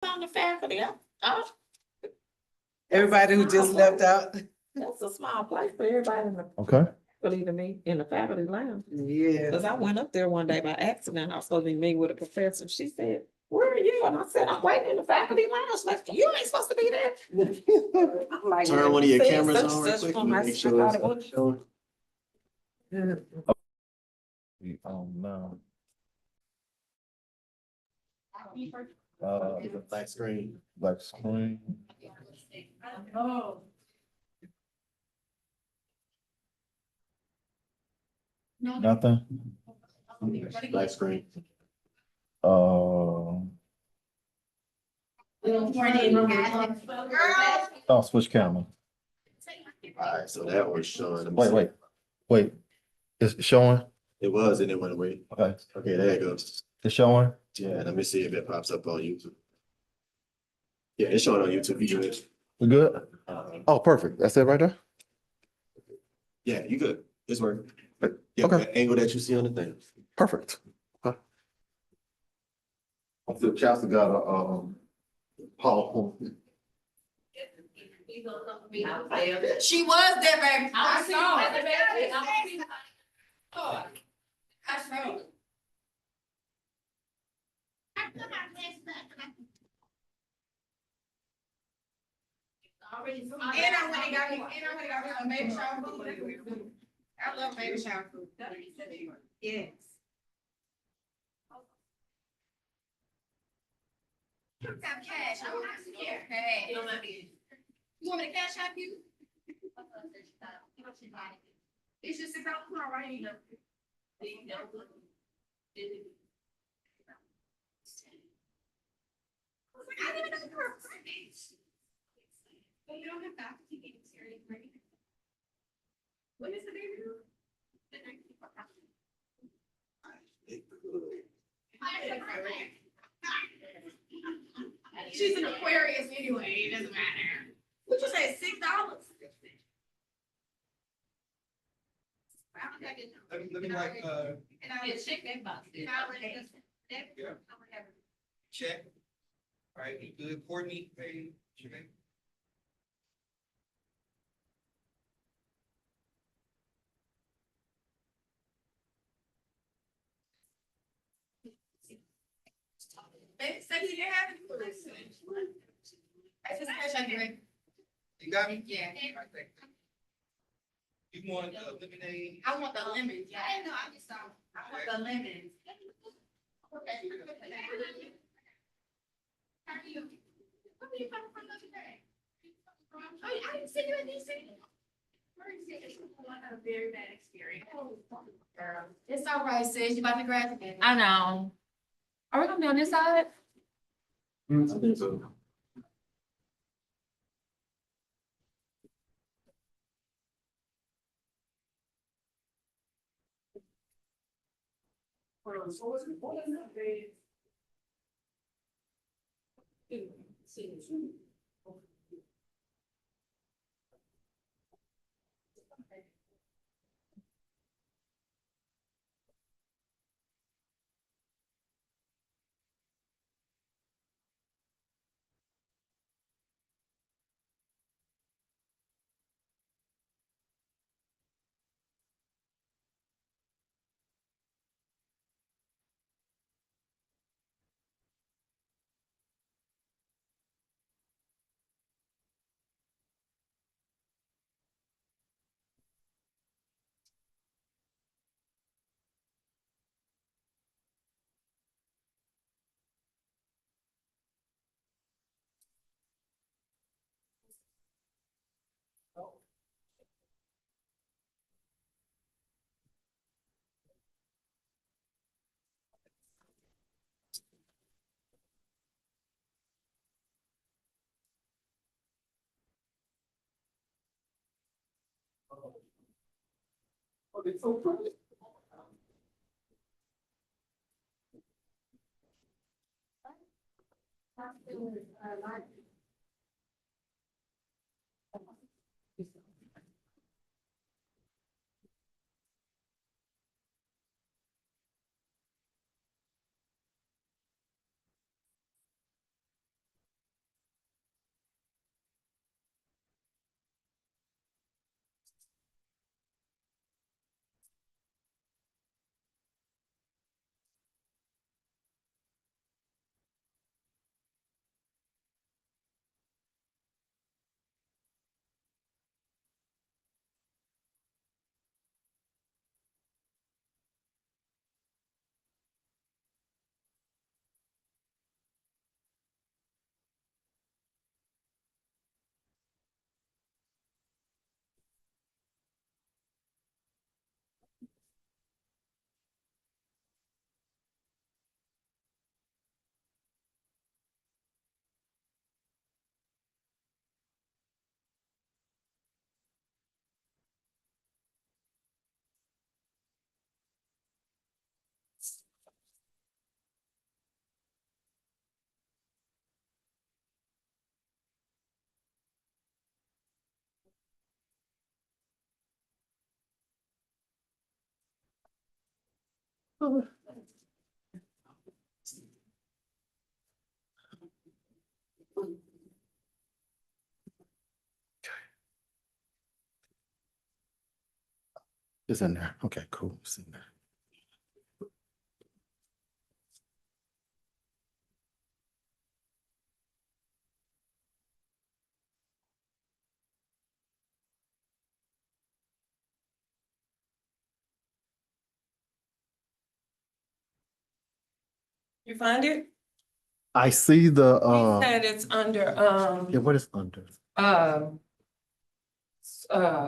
On the faculty, oh, Everybody who just left out. that's a small place for everybody in the Okay. faculty to meet in the faculty lounge. Yeah. Cause I went up there one day by accident. I was supposed to be meeting with a professor. She said, "Where are you?" And I said, "I'm waiting in the faculty lounge." Like, you ain't supposed to be there. I'm like, Turn one of your "Said cameras such on real and such quick. from my- Make I sure thought it was- it's showing. No. The black screen. Black screen. Oh. Nothing. Black screen. Oh, switch camera. Alright, so that was showing. Let me Wait, see. wait. It's showing? It was and it went away. Okay, Okay, there it goes. it's showing? Yeah, let me see if it pops up on YouTube. Yeah, it's showing on YouTube. You good? We good? Oh, perfect. That's it right there? Yeah, you good. It's working. Yeah, Okay. the angle that you see on the thing. Perfect. Okay. I feel Chancellor got a, PowerPoint. She was there, baby. I saw it. I saw it. And I went and got me some baby shower food. I love baby shower food. Yes. I don't have cash. I don't have to care. Hey. You want me to cash out you? It's just $6 tomorrow, right? You know. I didn't even know you were a Friday. But you don't have faculty meetings here anymore. When is the baby due? The 19th. She's an Aquarius anyway, it doesn't matter. What you say, $6? Let me like, And I would check that box. Yeah. check. All right, you good, Courtney, hey, Jermaine? Baby, say you didn't have it. I just cash out your. You got me? Yeah. All right, thank you. You want lemonade? I want the lemons. Yeah, I know, I just saw. I want the lemons. How are you? Where are you coming from today? Oh, I didn't see you in DC. I had a very bad experience. It's all right, sis. You about to graduate. I know. Are we gonna be on this side? I think so. It's in there. Okay, cool. It's in there. You find it? I see the, He said it's under, yeah, what is under? um,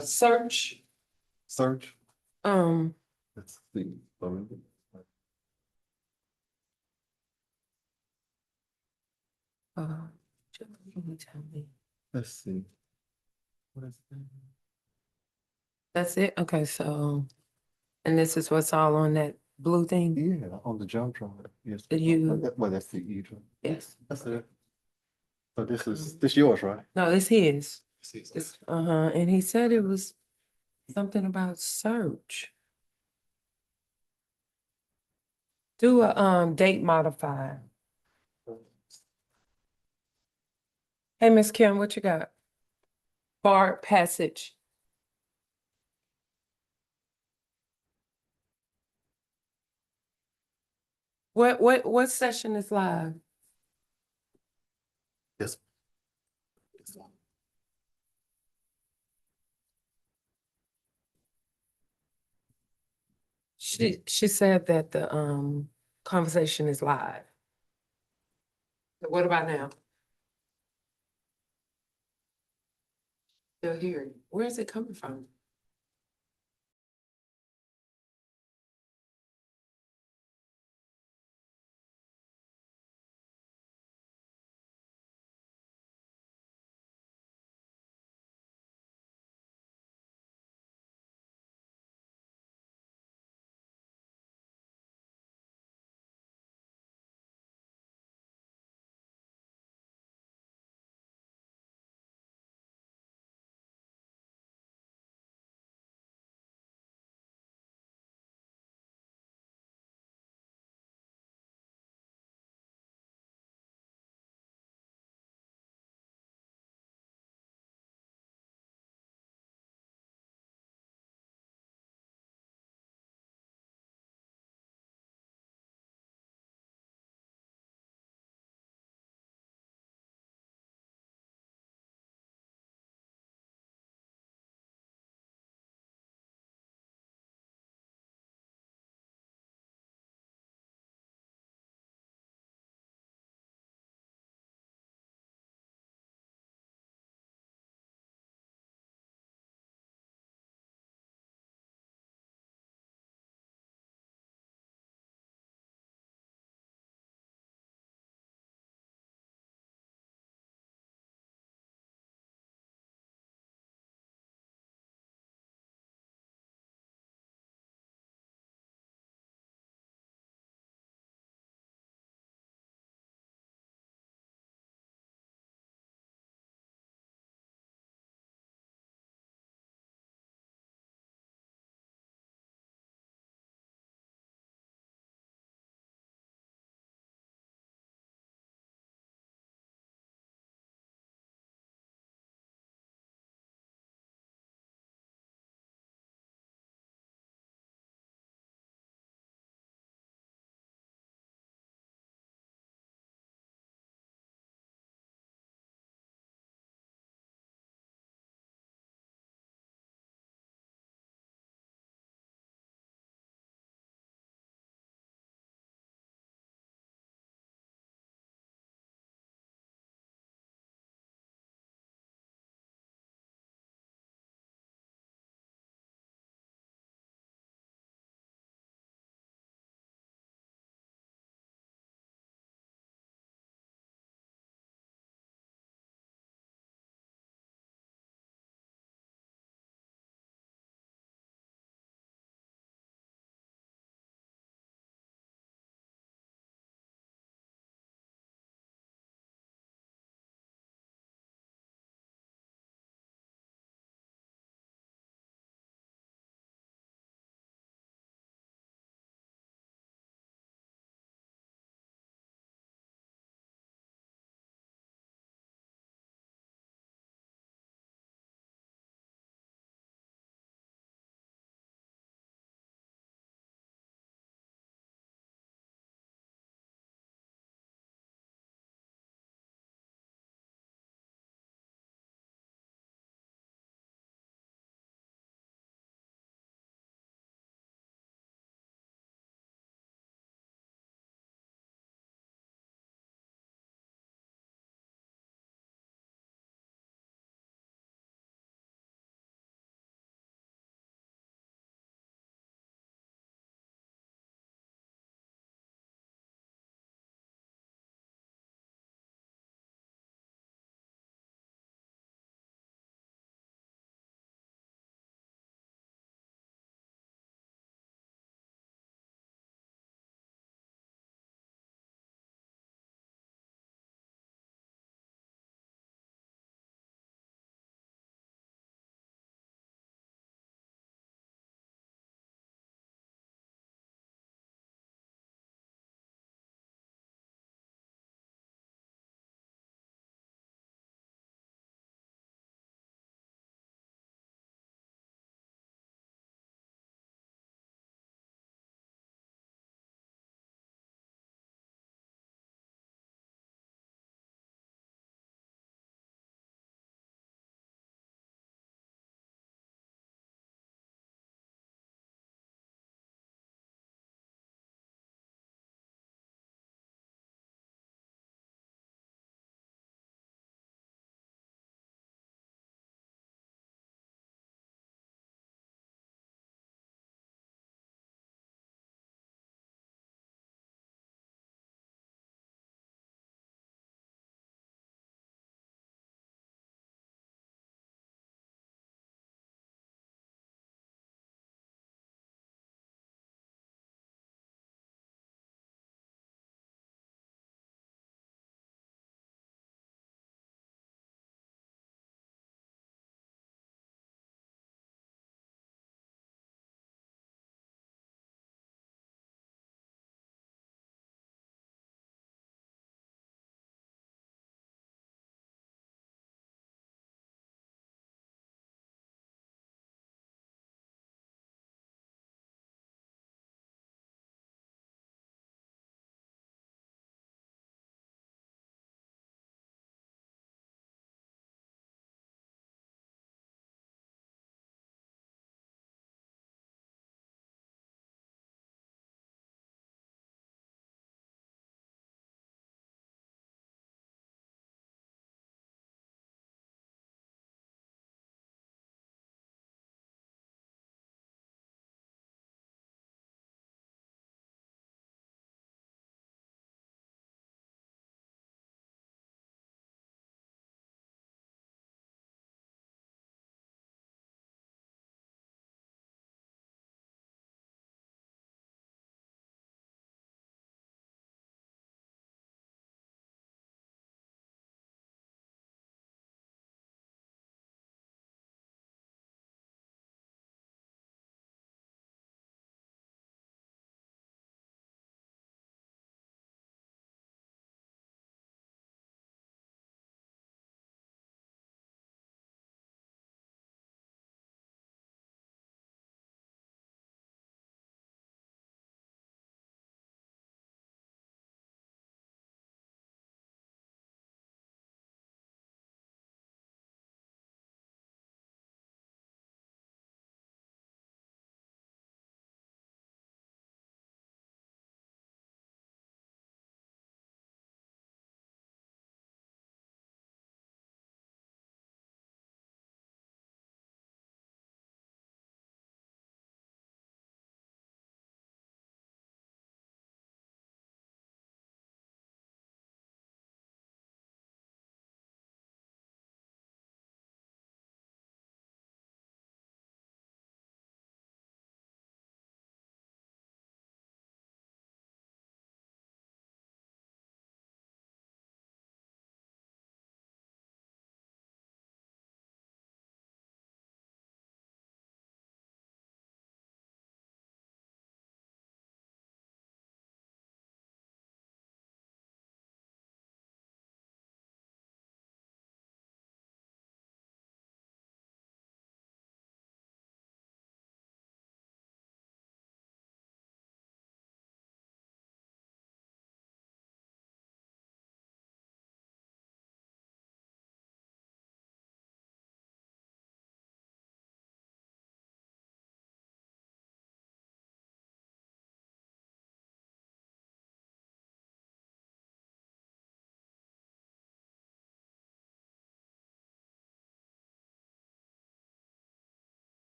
search, Search? um, Let's see. uh, tell me. Let's see. What is that? That's it? Okay, so, and this is what's all on that blue thing? Yeah, on the jump drive. Yes. Did you- Well, that's the E drive. Yes. That's it. So this yours, right? No, it's his. It's, and he said it was something about search. Do a, date modifier. Hey, Miss Kim, what you got? Bar passage. What session is live? This. This one. She said that the, conversation is live. What about now? Still here. Where is it coming from?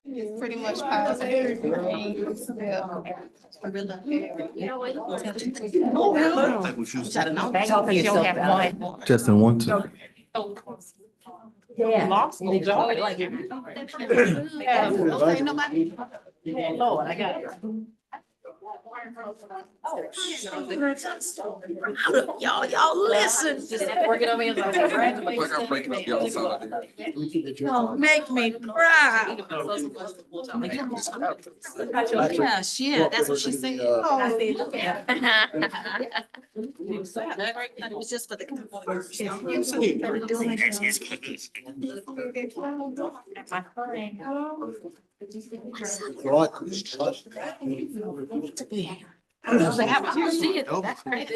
It's pretty much positive. Justin want to. Lost the joy, like. Okay, nobody. Lord, I got it. Y'all listen. Just working on me. Don't make me cry. Yes, yeah, that's what she said. It was just for the.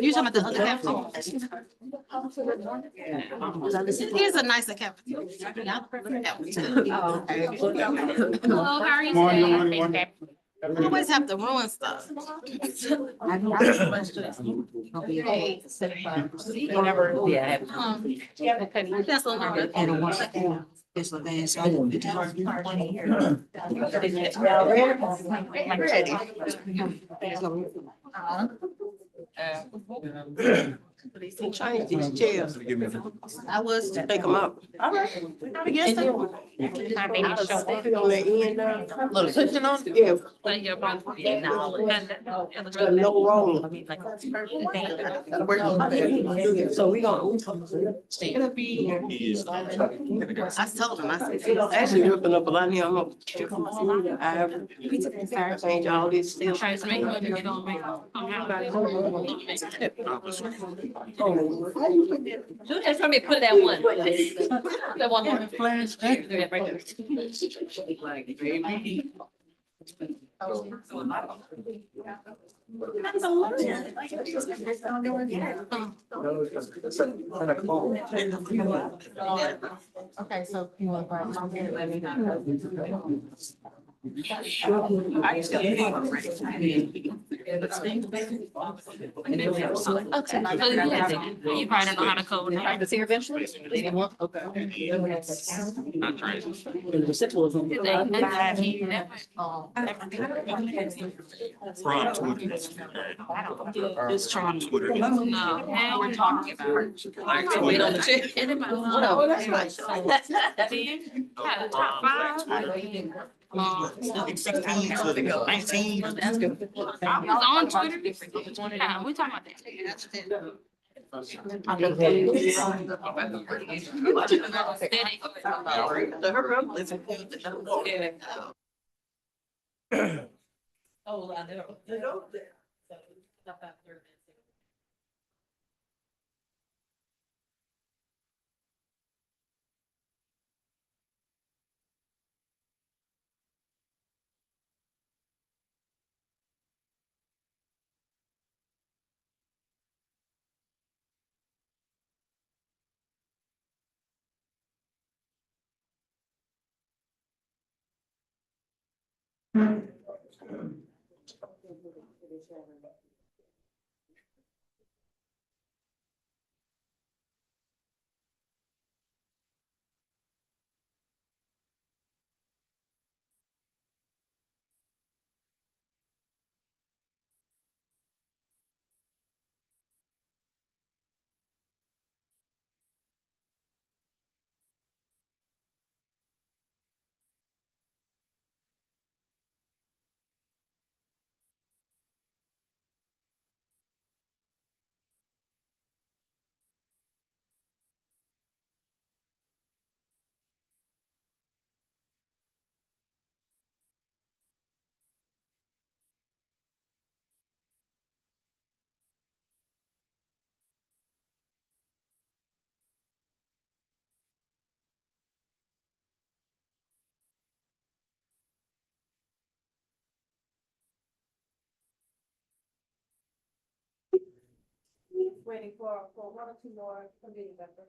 You talking about the other cafeteria? Here's a nicer cafeteria. Hello, how are you today? I always have to ruin stuff. That's a little bit. Change these chairs. I was to Take them up. All right. Yes, sir. On the end, pushing on, yeah. No wrong. So we gonna. It'll be. I told him, I said. Actually ripping up a lot here. I have change all this still. Just let me put that one. That one more. Flash. Yeah, right there. Okay, so you want to. You probably don't know how to code. Practice here eventually. Not trying. From Twitter. Just trying. Twitter. No, now we're talking about. Like Wait on the Twitter. chick. Oh, that's nice. Top five. 16 to 19. That's good. I was on Twitter. Yeah, we talking about that. Oh, I know. Waiting for one or two more committee members.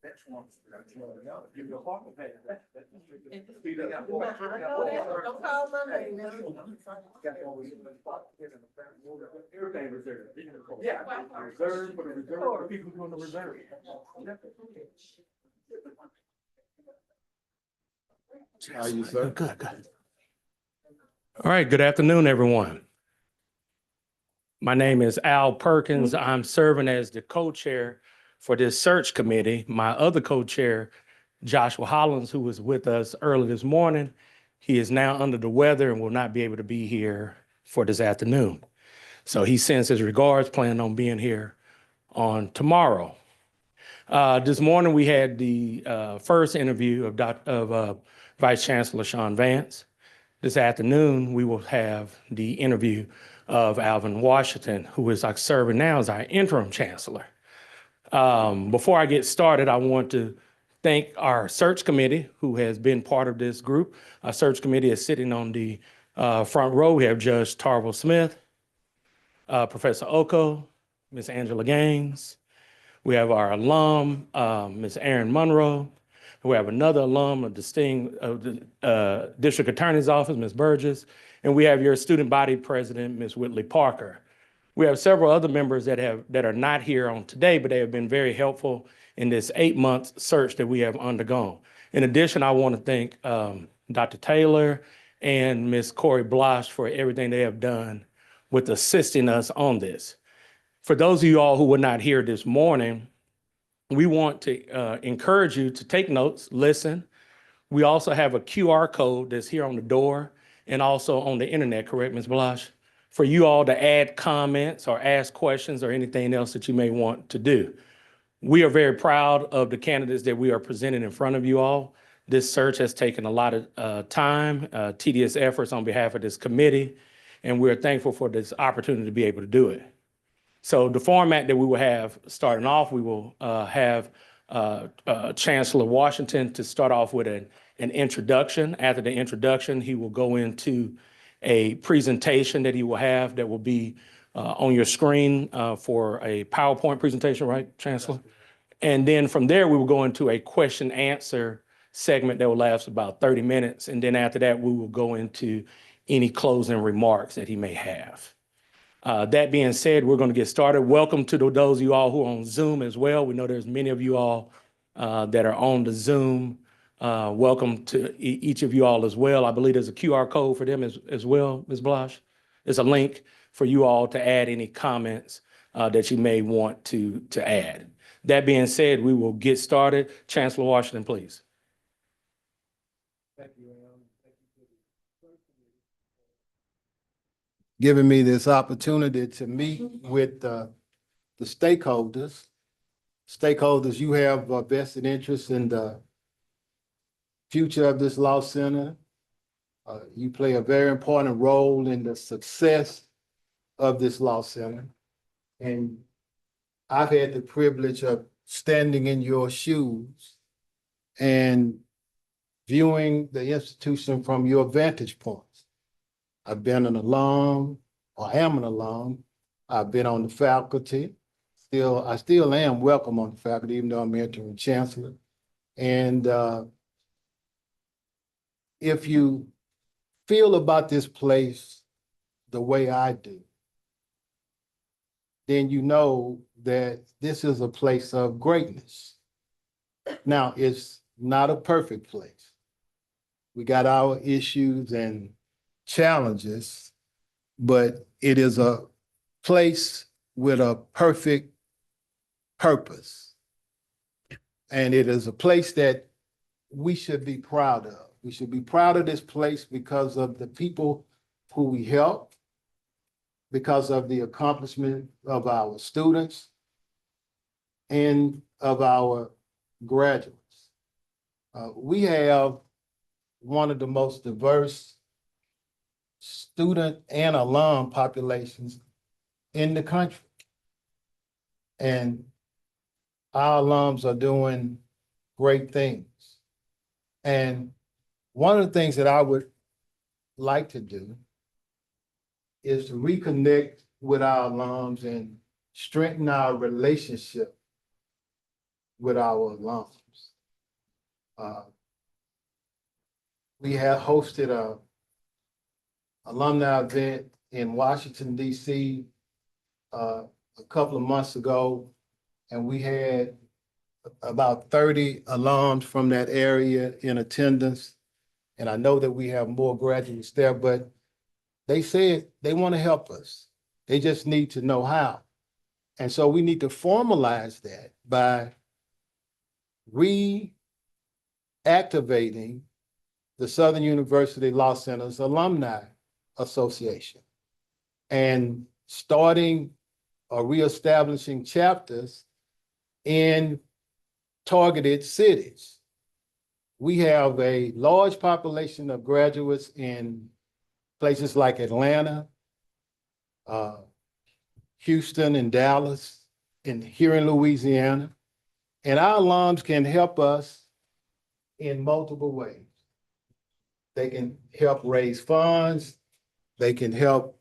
Everything reserved. Yeah, reserved for the reserve, for people doing the reserve. How you, sir? Good, good. All right, good afternoon, everyone. My name is Al Perkins. I'm serving as the co-chair for this search committee. My other co-chair, Joshua Hollins, who was with us early this morning, he is now under the weather and will not be able to be here for this afternoon. So he sends his regards, planning on being here on tomorrow. This morning, we had the first interview of Vice Chancellor Sean Vance. This afternoon, we will have the interview of Alvin Washington, who is serving now as our interim chancellor. Before I get started, I want to thank our search committee, who has been part of this group. Our search committee is sitting on the front row. We have Judge Tarvel Smith, Professor Oko, Ms. Angela Gaines. We have our alum, Ms. Erin Monroe. We have another alum of the District Attorney's Office, Ms. Burgess. And we have your student body president, Ms. Whitley Parker. We have several other members that are not here on today, but they have been very helpful in this 8-month search that we have undergone. In addition, I want to thank Dr. Taylor and Ms. Corey Blosh for everything they have done with assisting us on this. For those of you all who were not here this morning, we want to encourage you to take notes, listen. We also have a QR code that's here on the door and also on the internet, correct, Ms. Blosh? For you all to add comments or ask questions or anything else that you may want to do. We are very proud of the candidates that we are presenting in front of you all. This search has taken a lot of time, tedious efforts on behalf of this committee, and we're thankful for this opportunity to be able to do it. So the format that we will have starting off, we will have Chancellor Washington to start off with an introduction. After the introduction, he will go into a presentation that he will have that will be on your screen for a PowerPoint presentation, right, Chancellor? And then from there, we will go into a question answer segment that will last about 30 minutes. And then after that, we will go into any closing remarks that he may have. That being said, we're going to get started. Welcome to those of you all who are on Zoom as well. We know there's many of you all that are on the Zoom. Welcome to each of you all as well. I believe there's a QR code for them as well, Ms. Blosh. There's a link for you all to add any comments that you may want to add. That being said, we will get started. Chancellor Washington, please. Thank you, Al. Thank you for giving me this opportunity to meet with the stakeholders. Stakeholders, you have a vested interest in the future of this law center. You play a very important role in the success of this law center. And I've had the privilege of standing in your shoes and viewing the institution from your vantage points. I've been an alum, or am an alum. I've been on the faculty. I still am welcome on the faculty, even though I'm interim chancellor. And if you feel about this place the way I do, then you know that this is a place of greatness. Now, it's not a perfect place. We got our issues and challenges, but it is a place with a perfect purpose. And it is a place that we should be proud of. We should be proud of this place because of the people who we help, because of the accomplishment of our students and of our graduates. We have one of the most diverse student and alum populations in the country. And our alums are doing great things. And one of the things that I would like to do is to reconnect with our alums and strengthen our relationship with our alums. We have hosted a alumni event in Washington, DC, a couple of months ago, and we had about 30 alums from that area in attendance. And I know that we have more graduates there, but they said they want to help us. They just need to know how. And so we need to formalize that by reactivating the Southern University Law Center's Alumni Association and starting or reestablishing chapters in targeted cities. We have a large population of graduates in places like Atlanta, Houston and Dallas, and here in Louisiana. And our alums can help us in multiple ways. They can help raise funds. They can help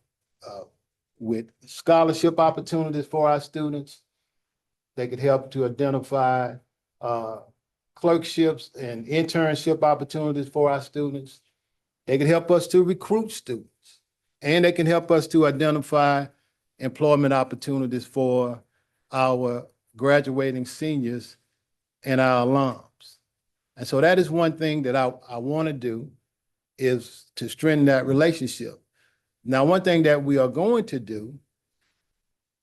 with scholarship opportunities for our students. They could help to identify clerkships and internship opportunities for our students. They can help us to recruit students, and they can help us to identify employment opportunities for our graduating seniors and our alums. And so that is one thing that I want to do, is to strengthen that relationship. Now, one thing that we are going to do,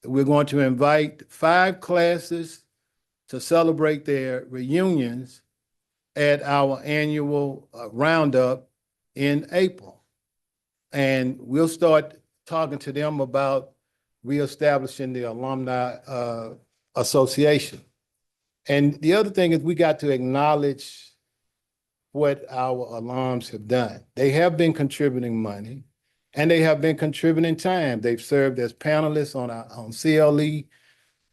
we're going to invite 5 classes to celebrate their reunions at our annual roundup in April. And we'll start talking to them about reestablishing the Alumni Association. And the other thing is we got to acknowledge what our alums have done. They have been contributing money, and they have been contributing time. They've served as panelists on CLE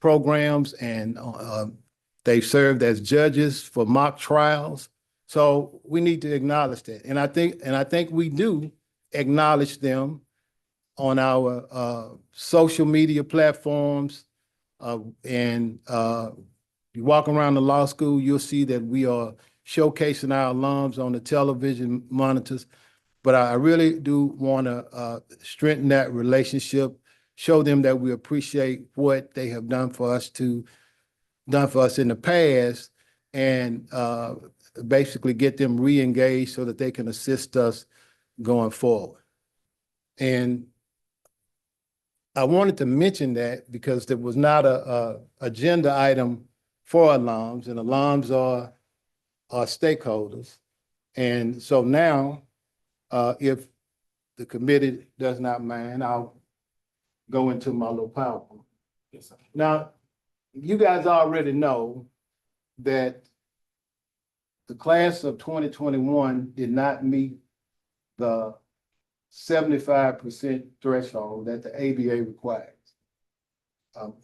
programs, and they've served as judges for mock trials. So we need to acknowledge that. And I think we do acknowledge them on our social media platforms. And you walk around the law school, you'll see that we are showcasing our alums on the television monitors. But I really do want to strengthen that relationship, show them that we appreciate what they have done for us in the past, and basically get them re-engaged so that they can assist us going forward. And I wanted to mention that because there was not a agenda item for alums, and alums are stakeholders. And so now, if the committee does not mind, I'll go into my little PowerPoint. Yes, sir. Now, you guys already know that the class of 2021 did not meet the 75% threshold that the ABA requires.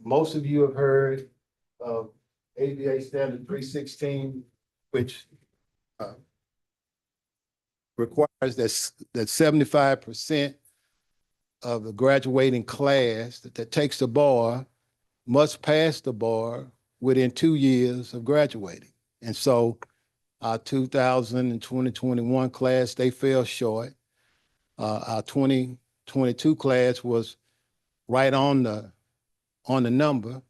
Most of you have heard of ABA Standard 316, which requires that 75% of the graduating class that takes the bar must pass the bar within 2 years of graduating. And so our 2000 and 2021 class, they fell short. Our 2022 class was right on the number.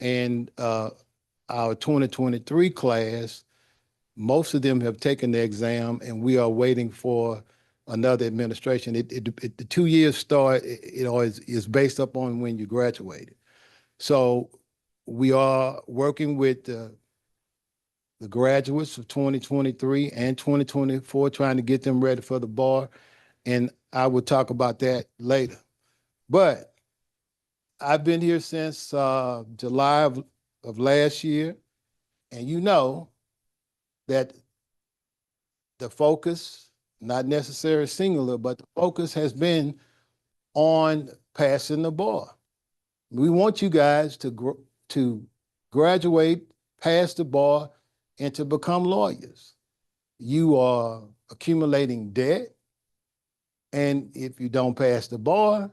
And our 2023 class, most of them have taken the exam, and we are waiting for another administration. The 2 years start, is based upon when you graduated. So we are working with the graduates of 2023 and 2024, trying to get them ready for the bar. And I will talk about that later. But I've been here since July of last year, and you know that the focus, not necessarily singular, but the focus has been on passing the bar. We want you guys to graduate, pass the bar, and to become lawyers. You are accumulating debt, and if you don't pass the bar,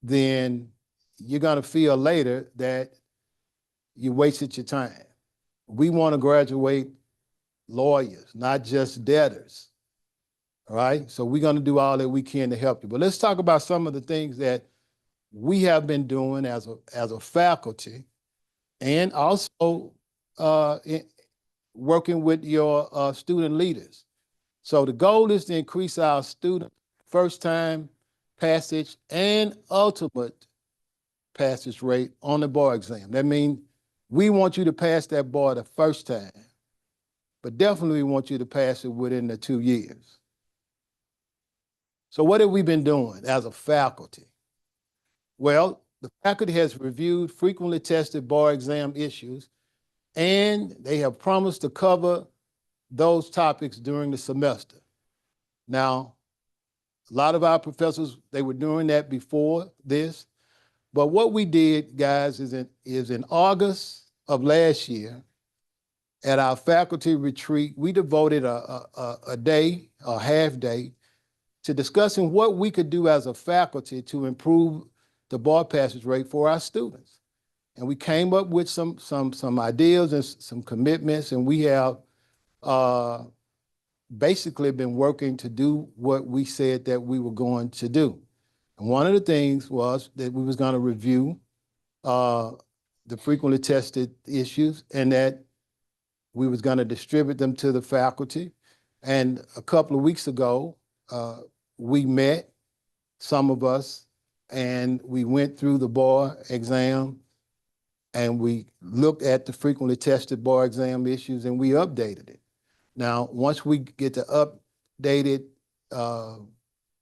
then you're gonna feel later that you wasted your time. we want to graduate lawyers, not just debtors. All right, so we're going to do all that we can to help you. But let's talk about some of the things that we have been doing as a faculty, and also working with your student leaders. So the goal is to increase our student first-time passage and ultimate passage rate on the bar exam. That means we want you to pass that bar the first time, but definitely want you to pass it within the 2 years. So what have we been doing as a faculty? Well, the faculty has reviewed frequently tested bar exam issues, and they have promised to cover those topics during the semester. Now, a lot of our professors, they were doing that before this, but what we did, guys, is in August of last year, at our faculty retreat, we devoted a day, a half day, to discussing what we could do as a faculty to improve the bar passage rate for our students. And we came up with some ideas and some commitments, and we have basically been working to do what we said that we were going to do. And one of the things was that we was going to review the frequently tested issues, and that we was going to distribute them to the faculty. And a couple of weeks ago, we met, some of us, and we went through the bar exam, and we looked at the frequently tested bar exam issues, and we updated it. Now, once we get the updated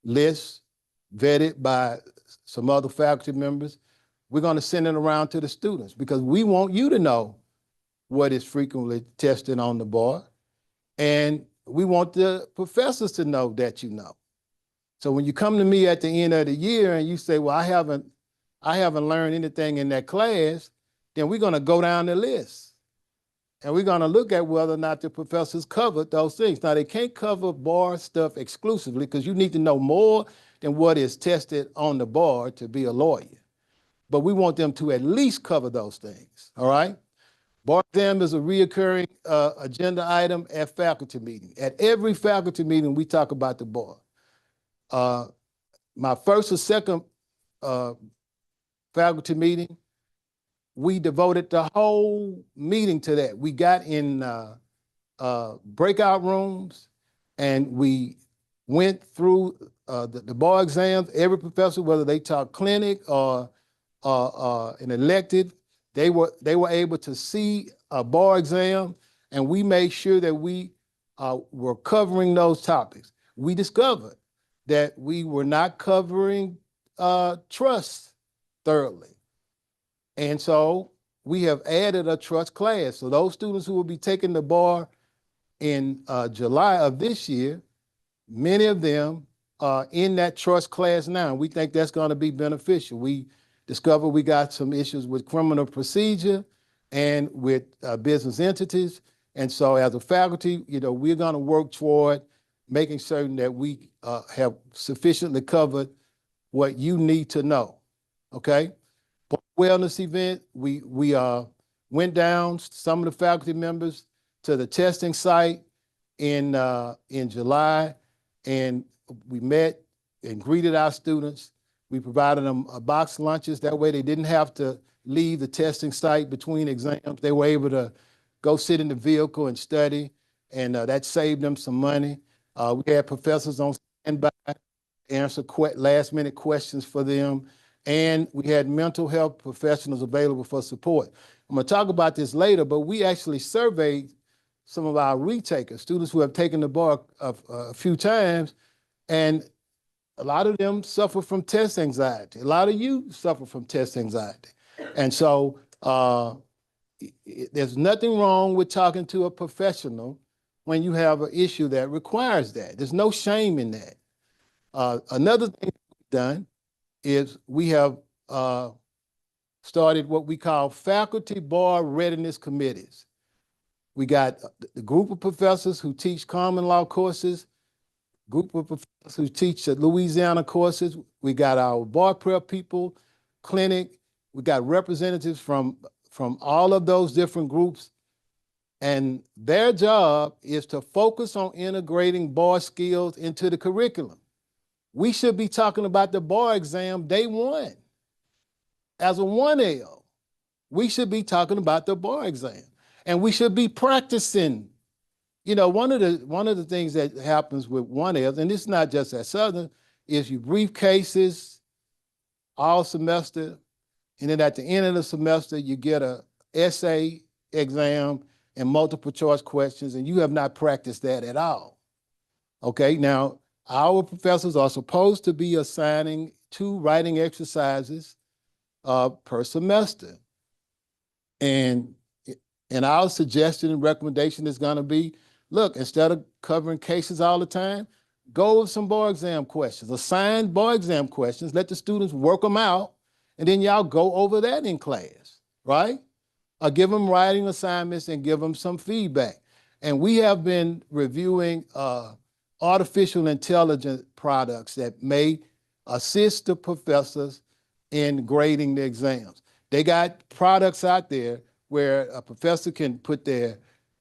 list vetted by some other faculty members, we're going to send it around to the students, because we want you to know what is frequently tested on the bar, and we want the professors to know that you know. So when you come to me at the end of the year and you say, well, I haven't learned anything in that class, then we're going to go down the list, and we're going to look at whether or not the professors covered those things. Now, they can't cover bar stuff exclusively, because you need to know more than what is tested on the bar to be a lawyer. But we want them to at least cover those things, all right? Bar exam is a reoccurring agenda item at faculty meeting. At every faculty meeting, we talk about the bar. My first or second faculty meeting, we devoted the whole meeting to that. We got in breakout rooms, and we went through the bar exams. Every professor, whether they taught clinic or an elective, they were able to see a bar exam, and we made sure that we were covering those topics. We discovered that we were not covering trust thoroughly. And so we have added a trust class. So those students who will be taking the bar in July of this year, many of them are in that trust class now. We think that's going to be beneficial. We discovered we got some issues with criminal procedure and with business entities. And so as a faculty, we're going to work toward making certain that we have sufficiently covered what you need to know, okay? Wellness event, we went down, some of the faculty members, to the testing site in July, and we met and greeted our students. We provided them box lunches. That way they didn't have to leave the testing site between exams. They were able to go sit in the vehicle and study, and that saved them some money. We had professors on standby to answer last-minute questions for them, and we had mental health professionals available for support. I'm going to talk about this later, but we actually surveyed some of our retakers, students who have taken the bar a few times, and a lot of them suffer from test anxiety. A lot of you suffer from test anxiety. And so there's nothing wrong with talking to a professional when you have an issue that requires that. There's no shame in that. Another thing we've done is we have started what we call faculty bar readiness committees. We got the group of professors who teach common law courses, group of professors who teach the Louisiana courses. We got our bar prep people, clinic. We got representatives from all of those different groups And their job is to focus on integrating bar skills into the curriculum. We should be talking about the bar exam day one. As a 1L, we should be talking about the bar exam. And we should be practicing. You know, one of the things that happens with 1Ls, and it's not just at Southern, is you brief cases all semester, and then at the end of the semester, you get a essay exam and multiple choice questions, and you have not practiced that at all. Okay, now our professors are supposed to be assigning 2 writing exercises per semester. And our suggestion and recommendation is going to be, look, instead of covering cases all the time, go with some bar exam questions, assign bar exam questions, let the students work them out, and then y'all go over that in class, right? Or give them writing assignments and give them some feedback. And we have been reviewing artificial intelligence products that may assist the professors in grading the exams. They got products out there where a professor can put their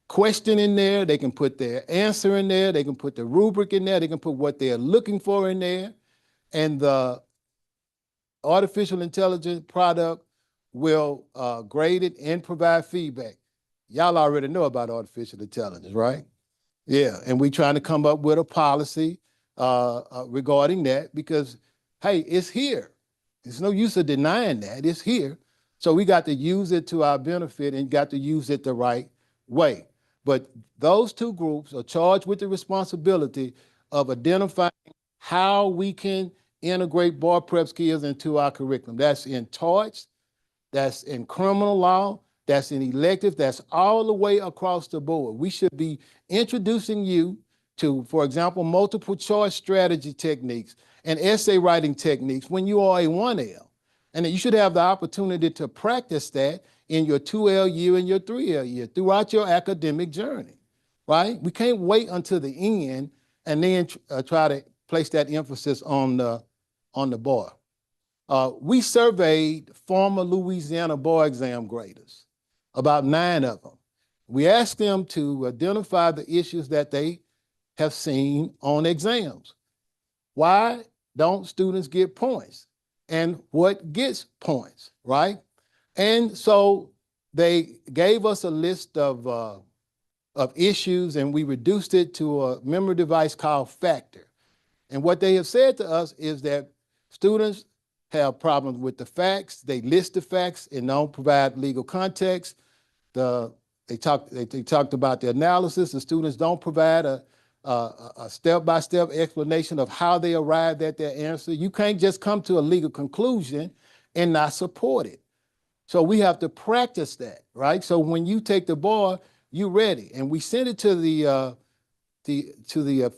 question in there, they can put their answer in there, they can put the rubric in there, they can put what they're looking for in there, and the artificial intelligence product will grade it and provide feedback. Y'all already know about artificial intelligence, right? Yeah, and we're trying to come up with a policy regarding that because, hey, it's here. There's no use of denying that. It's here. So we got to use it to our benefit and got to use it the right way. But those 2 groups are charged with the responsibility of identifying how we can integrate bar prep skills into our curriculum. That's in torts, that's in criminal law, that's in elective, that's all the way across the board. We should be introducing you to, for example, multiple choice strategy techniques and essay writing techniques when you are a 1L. And you should have the opportunity to practice that in your 2L year and your 3L year throughout your academic journey, right? We can't wait until the end and then try to place that emphasis on the bar. We surveyed former Louisiana bar exam graders, about 9 of them. We asked them to identify the issues that they have seen on exams. Why don't students get points? And what gets points, right? And so they gave us a list of issues, and we reduced it to a memory device called Factor. And what they have said to us is that students have problems with the facts. They list the facts and don't provide legal context. They talked about the analysis. The students don't provide a step-by-step explanation of how they arrived at their answer. You can't just come to a legal conclusion and not support it. So we have to practice that, right? So when you take the bar, you're ready. And we send it to the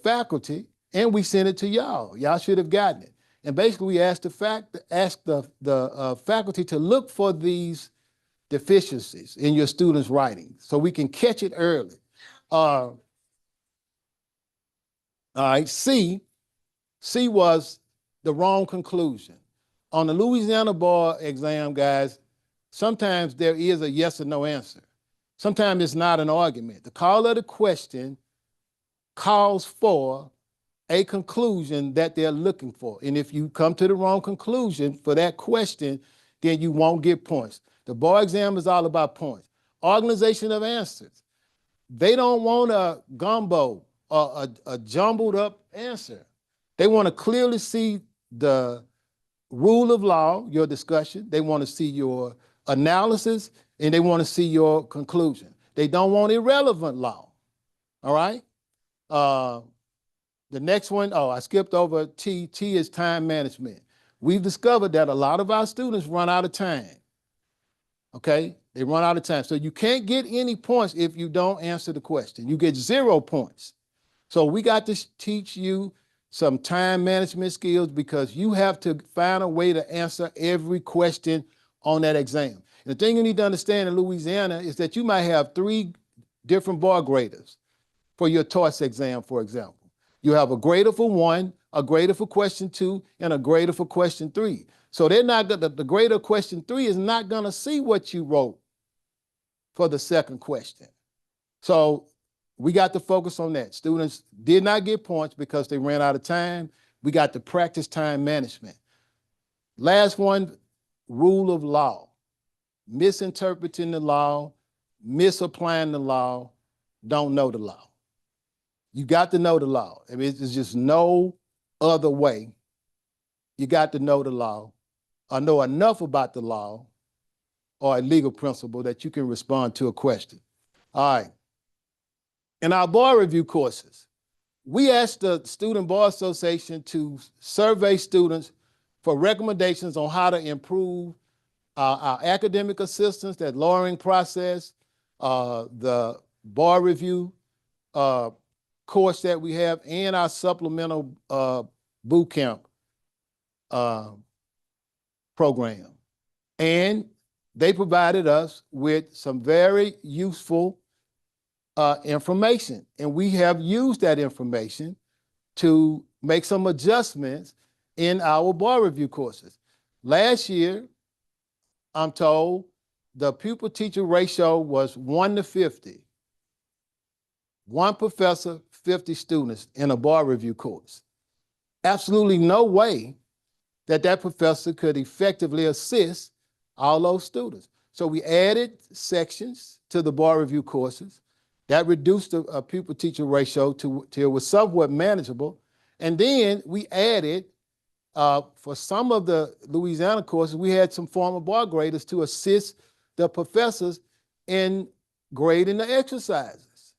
faculty, and we send it to y'all. Y'all should have gotten it. And basically, we asked the faculty to look for these deficiencies in your students' writing so we can catch it early. All right, C was the wrong conclusion. On the Louisiana bar exam, guys, sometimes there is a yes or no answer. Sometimes it's not an argument. The call of the question calls for a conclusion that they're looking for. And if you come to the wrong conclusion for that question, then you won't get points. The bar exam is all about points. Organization of answers. They don't want a gumbo or a jumbled up answer. They want to clearly see the rule of law, your discussion. They want to see your analysis, and they want to see your conclusion. They don't want irrelevant law, all right? The next one, I skipped over T. T is time management. We've discovered that a lot of our students run out of time, okay? They run out of time. So you can't get any points if you don't answer the question. You get 0 points. So we got to teach you some time management skills because you have to find a way to answer every question on that exam. And the thing you need to understand in Louisiana is that you might have 3 different bar graders for your TOEIC exam, for example. You have a grader for 1, a grader for question 2, and a grader for question 3. So they're not gonna, the grader question 3 is not gonna see what you wrote for the second question. So we got to focus on that. Students did not get points because they ran out of time. We got to practice time management. Last one, rule of law. Misinterpreting the law, misapplying the law, don't know the law. You got to know the law. I mean, there's just no other way. You got to know the law or know enough about the law or a legal principle that you can respond to a question. All right. In our bar review courses, we asked the Student Bar Association to survey students for recommendations on how to improve our academic assistance, that lawyering process, the bar review course that we have, and our supplemental boot camp program. And they provided us with some very useful information. And we have used that information to make some adjustments in our bar review courses. Last year, I'm told the pupil teacher ratio was 1:50. One professor, 50 students in a bar review course. Absolutely no way that professor could effectively assist all those students. So we added sections to the bar review courses. That reduced the pupil teacher ratio till it was somewhat manageable. And then we added, for some of the Louisiana courses, we had some former bar graders to assist the professors in grading the exercises.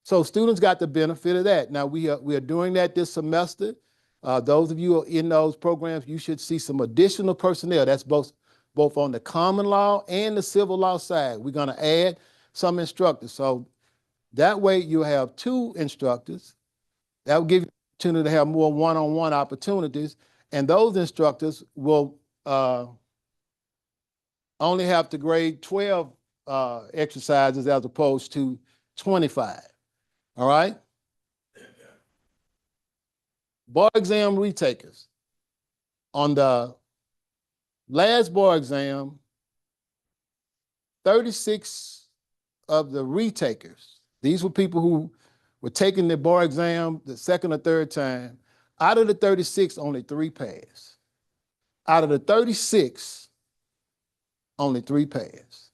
So students got the benefit of that. Now we are doing that this semester. Those of you who are in those programs, you should see some additional personnel. That's both on the common law and the civil law side. We're gonna add some instructors. So that way you have 2 instructors. That will give you the opportunity to have more one-on-one opportunities. And those instructors will only have to grade 12 exercises as opposed to 25. All right? Bar exam retakers. On the last bar exam, 36 of the retakers, these were people who were taking the bar exam the second or third time. Out of the 36, only 3 passed. Out of the 36, only 3 passed.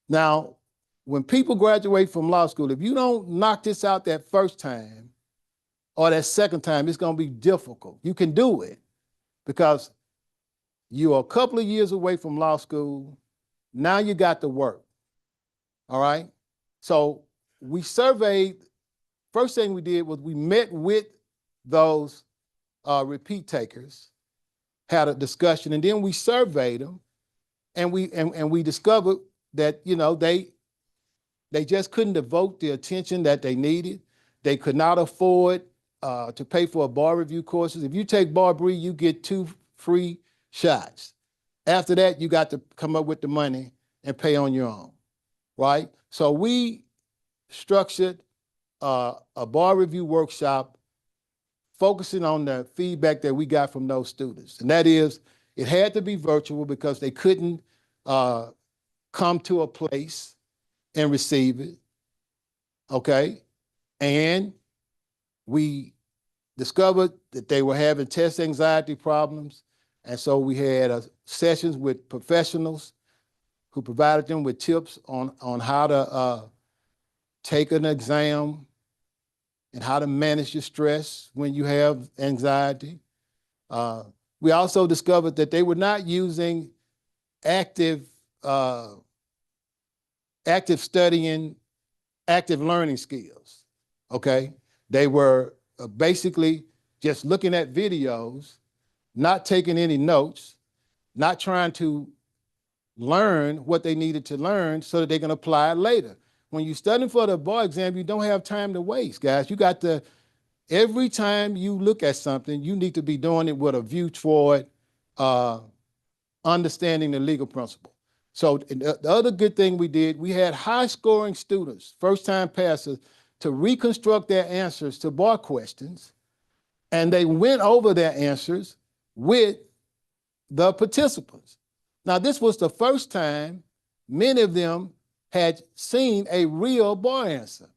Now, when people graduate from law school, if you don't knock this out that first time or that second time, it's gonna be difficult. You can do it because you're a couple of years away from law school. Now you got to work, all right? So we surveyed, first thing we did was we met with those repeat takers, had a discussion, and then we surveyed them, and we discovered that, you know, they just couldn't devote the attention that they needed. They could not afford to pay for a bar review courses. If you take bar bree, you get 2 free shots. After that, you got to come up with the money and pay on your own, right? So we structured a bar review workshop focusing on the feedback that we got from those students. And that is, it had to be virtual because they couldn't come to a place and receive it, okay? And we discovered that they were having test anxiety problems. And so we had sessions with professionals who provided them with tips on how to take an exam and how to manage your stress when you have anxiety. We also discovered that they were not using active studying, active learning skills, okay? They were basically just looking at videos, not taking any notes, not trying to learn what they needed to learn so that they can apply it later. When you're studying for the bar exam, you don't have time to waste, guys. You got to, every time you look at something, you need to be doing it with a view toward understanding the legal principle. So the other good thing we did, we had high-scoring students, first-time passers, to reconstruct their answers to bar questions, and they went over their answers with the participants. Now, this was the first time many of them had seen a real bar answer,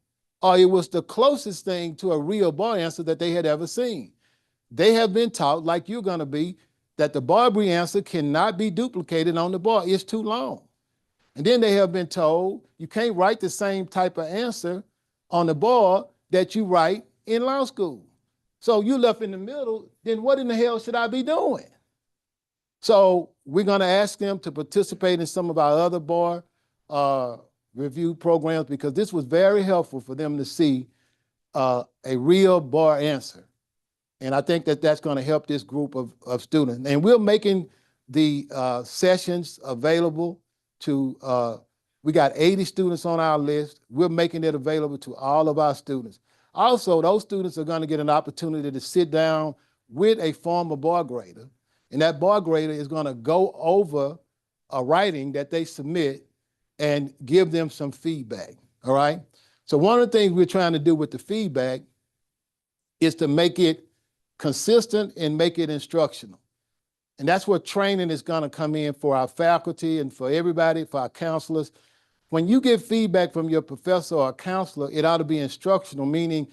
or it was the closest thing to a real bar answer that they had ever seen. They have been taught, like you're going to be, that the Barbary answer cannot be duplicated on the bar. It's too long. And then they have been told you can't write the same type of answer on the board that you write in law school. So you left in the middle, then what in the hell should I be doing? So we're going to ask them to participate in some of our other bar review programs, because this was very helpful for them to see a real bar answer. And I think that that's going to help this group of students. And we're making the sessions available to, we got 80 students on our list. We're making it available to all of our students. Also, those students are going to get an opportunity to sit down with a former bar grader, and that bar grader is going to go over a writing that they submit and give them some feedback, all right? So one of the things we're trying to do with the feedback is to make it consistent and make it instructional. And that's where training is going to come in for our faculty and for everybody, for our counselors. When you get feedback from your professor or counselor, it ought to be instructional, meaning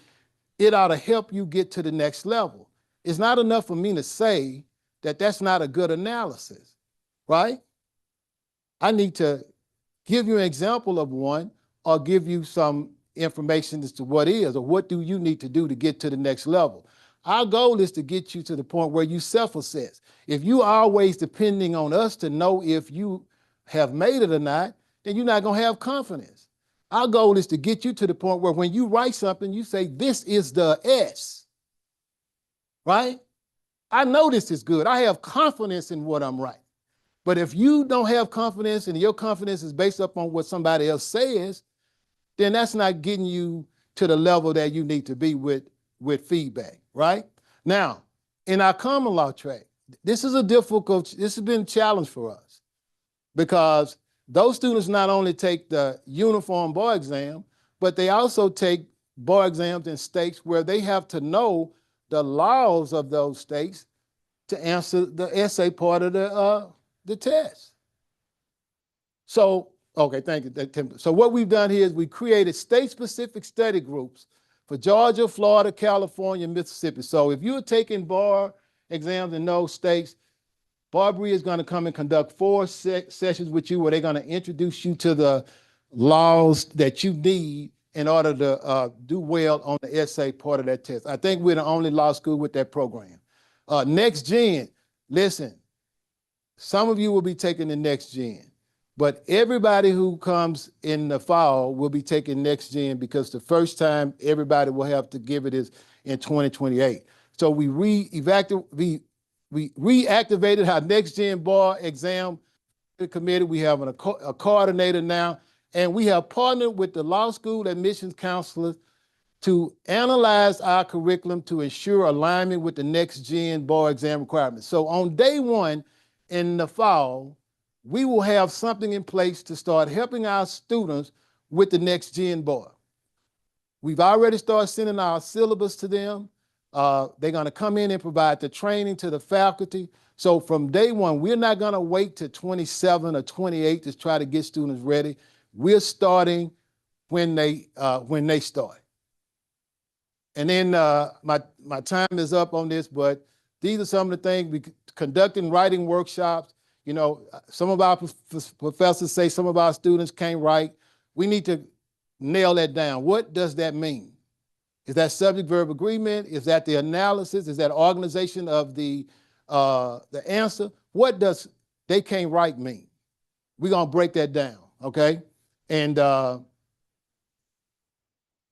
it ought to help you get to the next level. It's not enough for me to say that that's not a good analysis, right? I need to give you an example of one, or give you some information as to what is, or what do you need to do to get to the next level. Our goal is to get you to the point where you self-assess. If you are always depending on us to know if you have made it or not, then you're not going to have confidence. Our goal is to get you to the point where when you write something, you say, this is the S, right? I know this is good. I have confidence in what I'm writing. But if you don't have confidence and your confidence is based upon what somebody else says, then that's not getting you to the level that you need to be with feedback, right? Now, in our common law track, this has been a challenge for us, because those students not only take the uniform bar exam, but they also take bar exams in states where they have to know the laws of those states to answer the essay part of the test. So, okay, thank you, Tim. So what we've done here is we created state-specific study groups for Georgia, Florida, California, and Mississippi. So if you're taking bar exams in those states, Barbary is going to come and conduct 4 sessions with you where they're going to introduce you to the laws that you need in order to do well on the essay part of that test. I think we're the only law school with that program. Next Gen, listen, some of you will be taking the Next Gen, but everybody who comes in the fall will be taking Next Gen, because the first time everybody will have to give it is in 2028. So we reactivated our Next Gen bar exam committee. We have a coordinator now, and we have partnered with the law school admissions counselors to analyze our curriculum to ensure alignment with the Next Gen bar exam requirements. So on day one in the fall, we will have something in place to start helping our students with the Next Gen bar. We've already started sending our syllabus to them. They're going to come in and provide the training to the faculty. So from day one, we're not going to wait to 27 or 28 to try to get students ready. We're starting when they start. And then my time is up on this, but these are some of the things. We conducting writing workshops. You know, some of our professors say some of our students can't write. We need to nail that down. What does that mean? Is that subject-verb agreement? Is that the analysis? Is that organization of the answer? What does they can't write mean? We're going to break that down, okay? And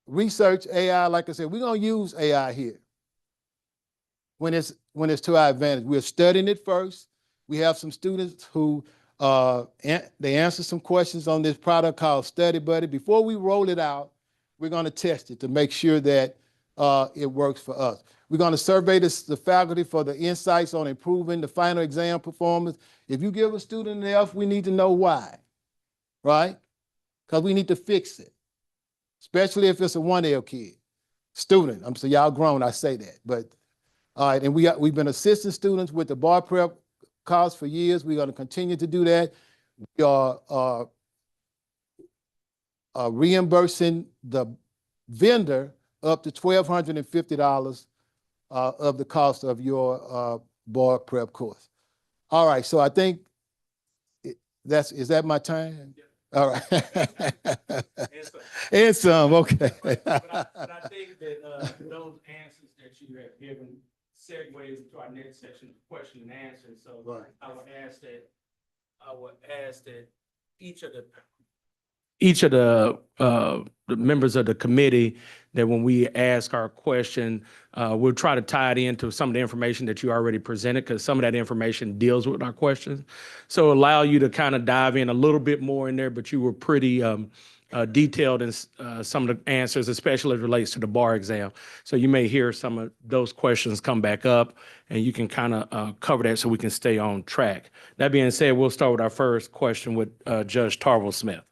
research AI, like I said, we're going to use AI here when it's to our advantage. We're studying it first. We have some students who they answer some questions on this product called Study Buddy. Before we roll it out, we're going to test it to make sure that it works for us. We're going to survey the faculty for the insights on improving the final exam performance. If you give a student an F, we need to know why, right? Because we need to fix it, especially if it's a 1L kid. Student, I'm saying y'all grown, I say that. But all right, and we've been assisting students with the bar prep course for years. We're going to continue to do that. We are reimbursing the vendor up to $1,250 of the cost of your board prep course. All right, so I think is that my time? All right. And some, okay. But I think that those answers that you have given segues into our next section of question and answer. So Right. I would ask that each of the members of the committee, that when we ask our question, we'll try to tie it into some of the information that you already presented, because some of that information deals with our questions. So allow you to kind of dive in a little bit more in there, but you were pretty detailed in some of the answers, especially as it relates to the bar exam. So you may hear some of those questions come back up, and you can kind of cover that so we can stay on track. That being said, we'll start with our first question with Judge Tarvel Smith.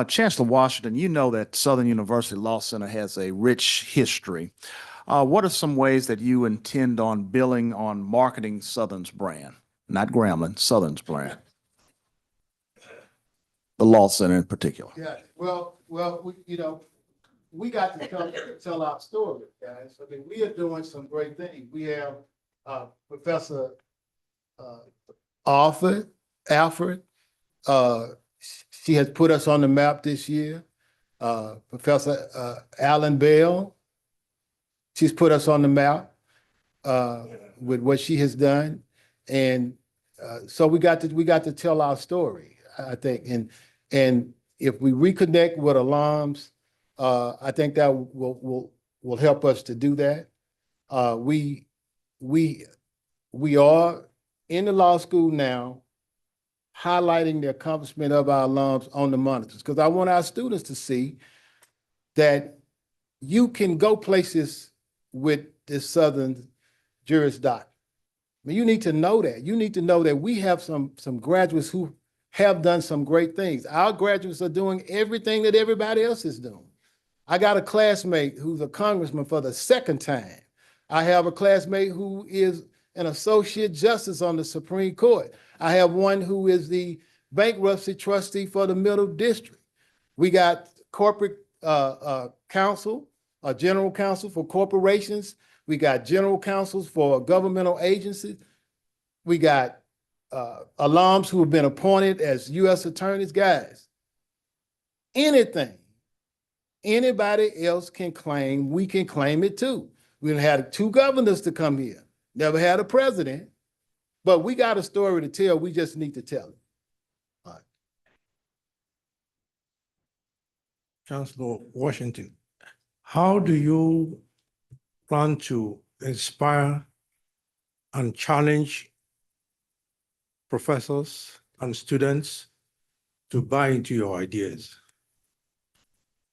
Chancellor Washington, you know that Southern University Law Center has a rich history. What are some ways that you intend on building on marketing Southern's brand, not Grambling, Southern's brand? The Law Center in particular. Yeah, well, we got to tell our story, guys. I mean, we are doing some great things. We have Professor Alfred, she has put us on the map this year. Professor Alan Bell, she's put us on the map with what she has done. And so we got to tell our story, I think. And if we reconnect with alums, I think that will help us to do that. We are in the law school now, highlighting the accomplishment of our alums on the monitors, because I want our students to see that you can go places with this Southern Juris Doctor. I mean, you need to know that. You need to know that we have some graduates who have done some great things. Our graduates are doing everything that everybody else is doing. I got a classmate who's a congressman for the second time. I have a classmate who is an associate justice on the Supreme Court. I have one who is the bankruptcy trustee for the Middle District. We got corporate counsel, a general counsel for corporations. We got general counsels for governmental agencies. We got alums who have been appointed as U.S. attorneys. Guys, anything anybody else can claim, we can claim it too. We had 2 governors to come here, never had a president, but we got a story to tell. We just need to tell it. All right. Chancellor Washington, how do you plan to inspire and challenge professors and students to buy into your ideas?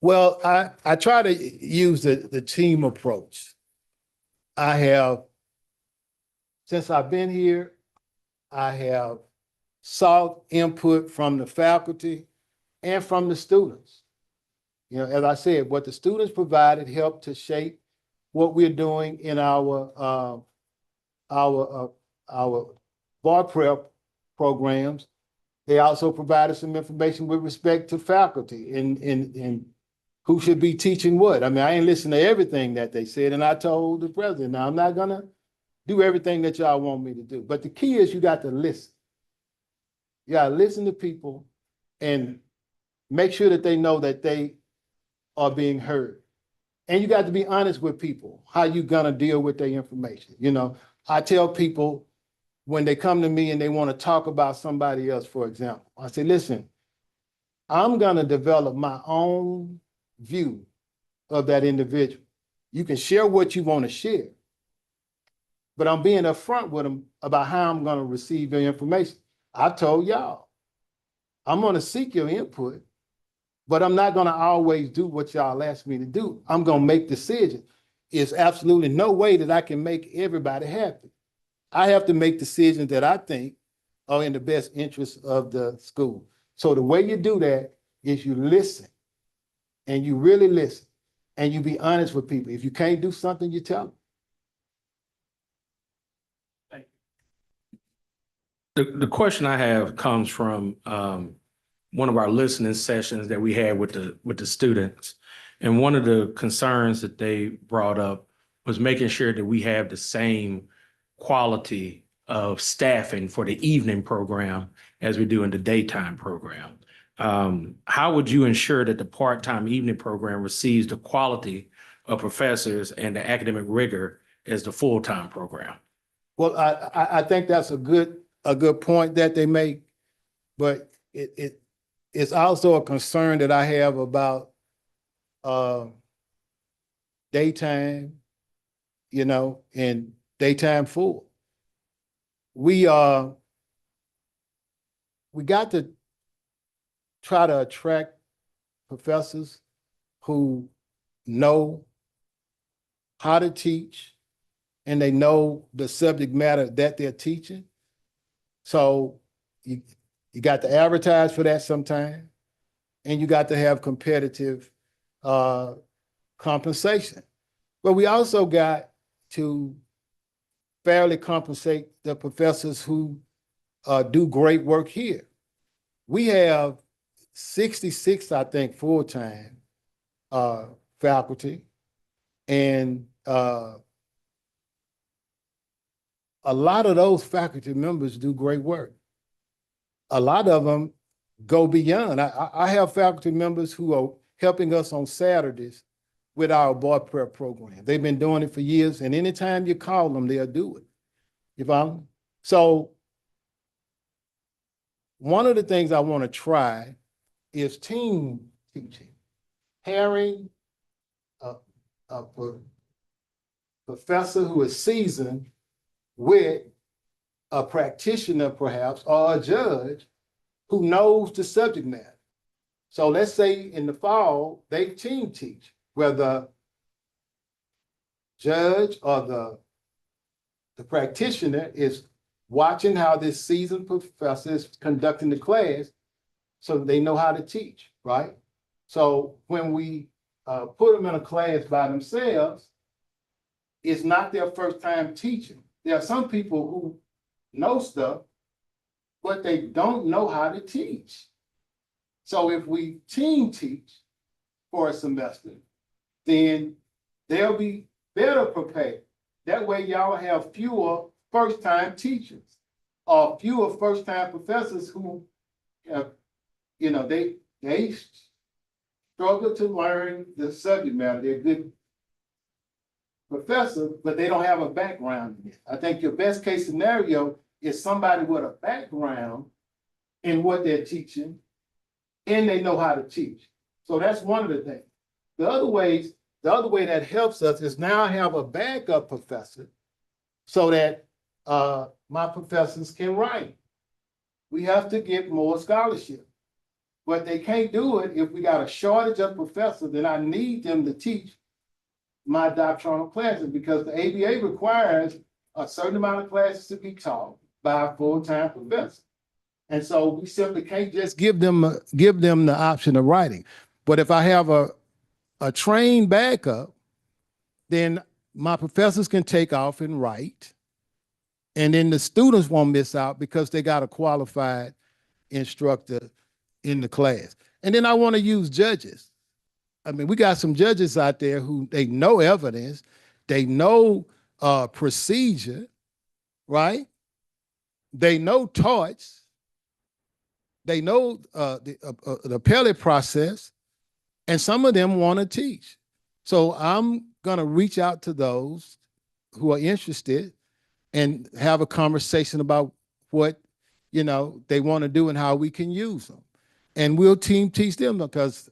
Well, I try to use the team approach. Since I've been here, I have sought input from the faculty and from the students. You know, as I said, what the students provided helped to shape what we're doing in our bar prep programs. They also provided some information with respect to faculty and who should be teaching what. I mean, I ain't listened to everything that they said, and I told the president, now I'm not gonna do everything that y'all want me to do. But the key is you got to listen. You gotta listen to people and make sure that they know that they are being heard. And you got to be honest with people, how you gonna deal with their information. You know, I tell people when they come to me and they want to talk about somebody else, for example, I say, listen, I'm gonna develop my own view of that individual. You can share what you want to share, but I'm being upfront with them about how I'm going to receive your information. I told y'all, I'm going to seek your input, but I'm not going to always do what y'all ask me to do. I'm going to make decisions. It's absolutely no way that I can make everybody happy. I have to make decisions that I think are in the best interest of the school. So the way you do that is you listen, and you really listen, and you be honest with people. If you can't do something, you tell them. The question I have comes from one of our listening sessions that we had with the students. And one of the concerns that they brought up was making sure that we have the same quality of staffing for the evening program as we do in the daytime program. How would you ensure that the part-time evening program receives the quality of professors and the academic rigor as the full-time program? Well, I think that's a good point that they make, but it's also a concern that I have about daytime, and daytime full. We got to try to attract professors who know how to teach and they know the subject matter that they're teaching. So you got to advertise for that sometime, and you got to have competitive compensation. But we also got to fairly compensate the professors who do great work here. We have 66, I think, full-time faculty, and a lot of those faculty members do great work. A lot of them go beyond. I have faculty members who are helping us on Saturdays with our board prep program. They've been doing it for years, and anytime you call them, they'll do it. You follow? So one of the things I want to try is team teaching. Pairing a professor who is seasoned with a practitioner, perhaps, or a judge who knows the subject matter. So let's say in the fall, they team teach, where the judge or the practitioner is watching how this seasoned professor is conducting the class so they know how to teach, right? So when we put them in a class by themselves, it's not their first time teaching. There are some people who know stuff, but they don't know how to teach. So if we team teach for a semester, then they'll be better prepared. That way y'all have fewer first-time teachers or fewer first-time professors who have, they struggle to learn the subject matter. They're good professors, but they don't have a background in it. I think your best case scenario is somebody with a background in what they're teaching, and they know how to teach. So that's one of the things. The other way that helps us is now I have a backup professor so that my professors can write. We have to get more scholarship, but they can't do it if we got a shortage of professors. Then I need them to teach my doctrinal classes, because the ABA requires a certain amount of classes to be taught by a full-time professor. And so we simply can't just give them the option of writing. But if I have a trained backup, then my professors can take off and write. And then the students won't miss out because they got a qualified instructor in the class. And then I want to use judges. I mean, we got some judges out there who they know evidence, they know procedure, right? They know torts, they know the appellate process, and some of them want to teach. So I'm gonna reach out to those who are interested and have a conversation about what they want to do and how we can use them. And we'll team teach them, because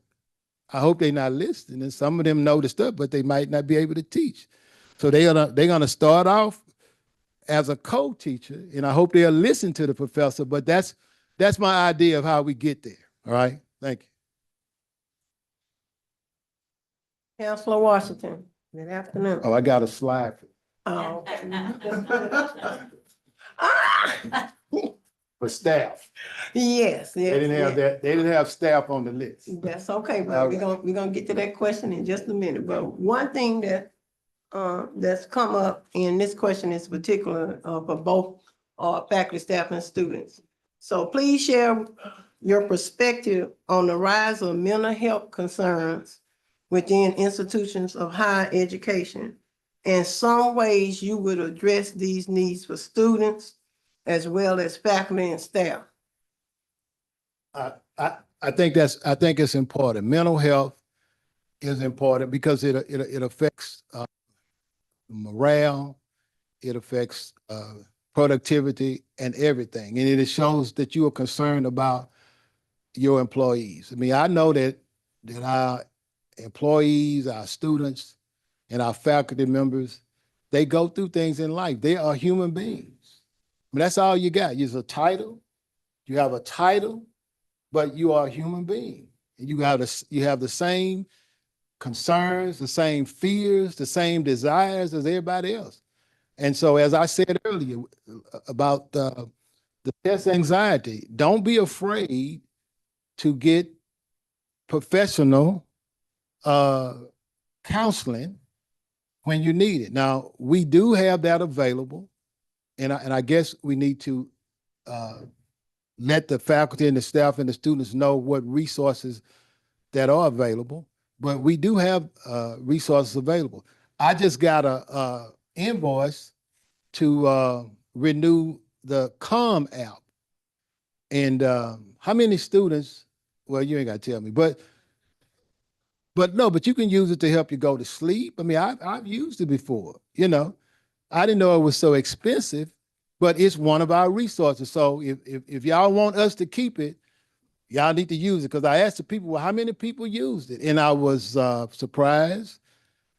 I hope they're not listening, and some of them know the stuff, but they might not be able to teach. So they're gonna start off as a co-teacher, and I hope they'll listen to the professor, but that's my idea of how we get there. All right, thank you. Chancellor Washington, good afternoon. Oh, I got a slide. Oh. For staff. Yes, yes. They didn't have that. They didn't have staff on the list. That's okay, but we're gonna get to that question in just a minute. But one thing that that's come up, and this question is particular for both faculty, staff, and students. So please share your perspective on the rise of mental health concerns within institutions of higher education and some ways you would address these needs for students as well as faculty and staff. I think I think it's important. Mental health is important because it affects morale, it affects productivity and everything. And it shows that you are concerned about your employees. I mean, I know that our employees, our students, and our faculty members, they go through things in life. They are human beings. I mean, that's all you got. It's a title. You have a title, but you are a human being. You have the same concerns, the same fears, the same desires as everybody else. And so, as I said earlier about the test anxiety, don't be afraid to get professional counseling when you need it. Now, we do have that available, and I guess we need to let the faculty and the staff and the students know what resources that are available. But we do have resources available. I just got a invoice to renew the COM app. And how many students? Well, you ain't got to tell me, but you can use it to help you go to sleep. I mean, I've used it before. You know, I didn't know it was so expensive, but it's one of our resources. So if y'all want us to keep it, y'all need to use it. Because I asked the people, well, how many people used it? And I was surprised,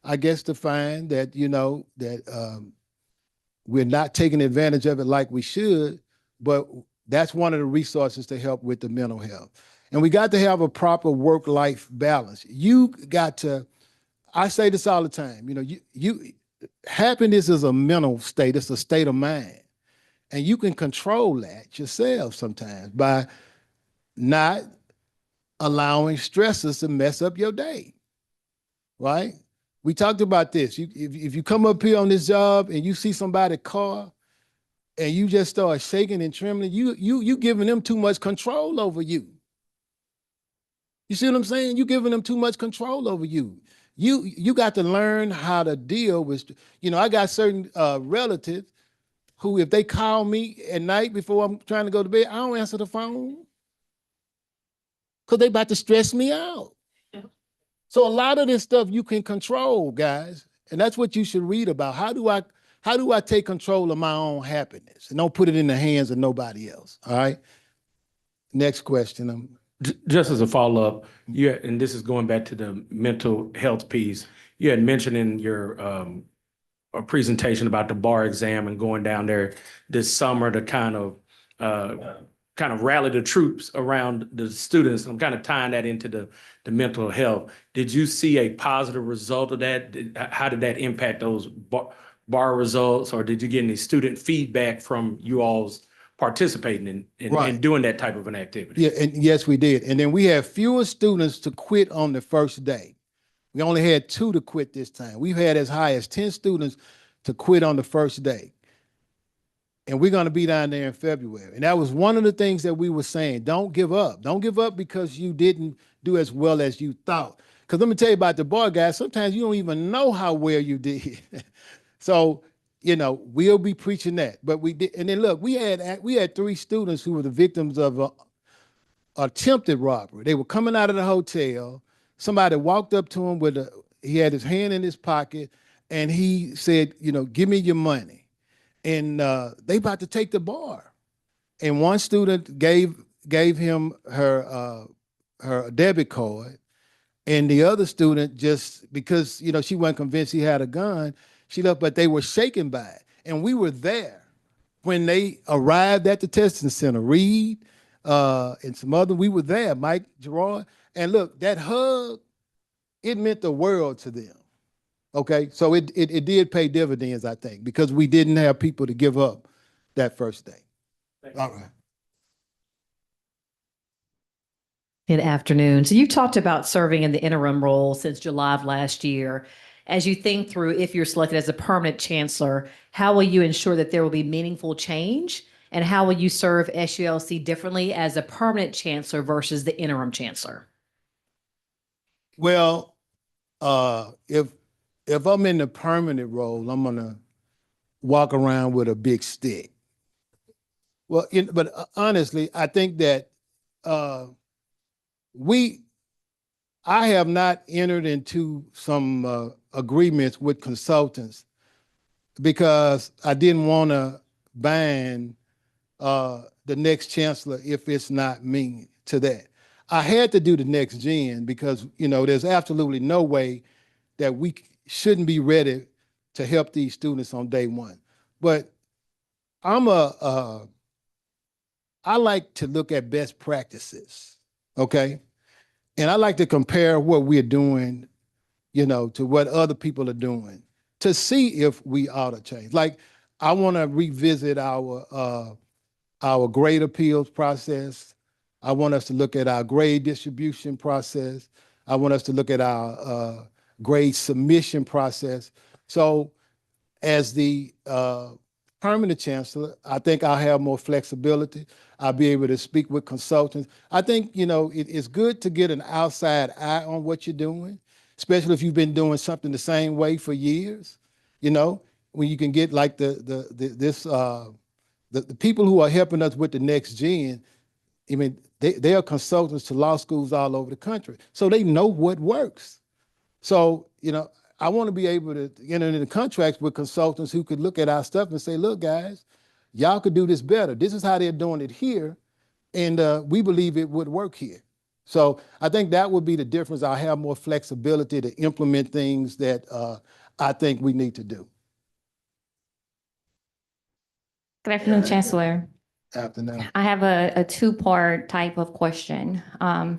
I guess, to find that, that we're not taking advantage of it like we should, but that's one of the resources to help with the mental health. And we got to have a proper work-life balance. You got to, I say this all the time, happiness is a mental state, it's a state of mind. And you can control that yourself sometimes by not allowing stresses to mess up your day, right? We talked about this. If you come up here on this job and you see somebody's car and you just start shaking and trembling, you giving them too much control over you. You see what I'm saying? You giving them too much control over you. You got to learn how to deal with, I got certain relatives who, if they call me at night before I'm trying to go to bed, I don't answer the phone because they about to stress me out. So a lot of this stuff you can control, guys, and that's what you should read about. How do I take control of my own happiness and don't put it in the hands of nobody else? All right. Next question. Just as a follow-up, and this is going back to the mental health piece. You had mentioned in your a presentation about the bar exam and going down there this summer to kind of rally the troops around the students. I'm kind of tying that into the mental health. Did you see a positive result of that? How did that impact those bar results, or did you get any student feedback from you all's participating in doing that type of an activity? Yeah, and yes, we did. And then we had fewer students to quit on the first day. We only had 2 to quit this time. We've had as high as 10 students to quit on the first day. And we're going to be down there in February. And that was one of the things that we were saying. Don't give up. Don't give up because you didn't do as well as you thought. Because let me tell you about the bar, guys. Sometimes you don't even know how well you did. So, we'll be preaching that. But we did. And then look, we had 3 students who were the victims of attempted robbery. They were coming out of the hotel. Somebody walked up to him he had his hand in his pocket, and he said, give me your money. And they about to take the bar. And one student gave him her debit card, and the other student, just because she wasn't convinced he had a gun, she left. But they were shaken by it, and we were there when they arrived at the testing center. Reed and some other, we were there. Mike Gerard, and look, that hug, it meant the world to them. Okay, so it did pay dividends, I think, because we didn't have people to give up that first day. All right. Good afternoon. So you talked about serving in the interim role since July of last year. As you think through, if you're selected as a permanent chancellor, how will you ensure that there will be meaningful change And how will you serve SULC differently as a permanent chancellor versus the interim chancellor? Well, if I'm in the permanent role, I'm gonna walk around with a big stick. Well, but honestly, I think that I have not entered into some agreements with consultants because I didn't want to bind the next chancellor if it's not me to that. I had to do the next gen because, there's absolutely no way that we shouldn't be ready to help these students on day one. But I like to look at best practices, okay? And I like to compare what we're doing, to what other people are doing to see if we ought to change. Like, I want to revisit our grade appeals process. I want us to look at our grade distribution process. I want us to look at our grade submission process. So as the permanent chancellor, I think I'll have more flexibility. I'll be able to speak with consultants. I think, it's good to get an outside eye on what you're doing, especially if you've been doing something the same way for years, when you can get like the people who are helping us with the next gen. I mean, they are consultants to law schools all over the country. So they know what works. So, I want to be able to enter into contracts with consultants who could look at our stuff and say, look, guys, y'all could do this better. This is how they're doing it here. And we believe it would work here. So I think that would be the difference. I'll have more flexibility to implement things that I think we need to do. Good afternoon, Chancellor. Afternoon. I have a two-part type of question.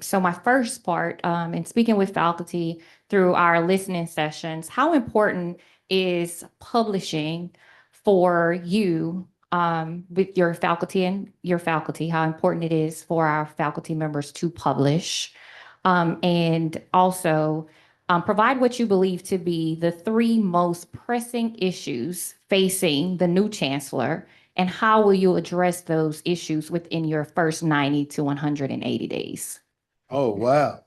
So my first part, in speaking with faculty through our listening sessions, how important is publishing for you with your faculty how important it is for our faculty members to publish, and also provide what you believe to be the three most pressing issues facing the new chancellor, and how will you address those issues within your first 90 to 180 days? Oh, wow.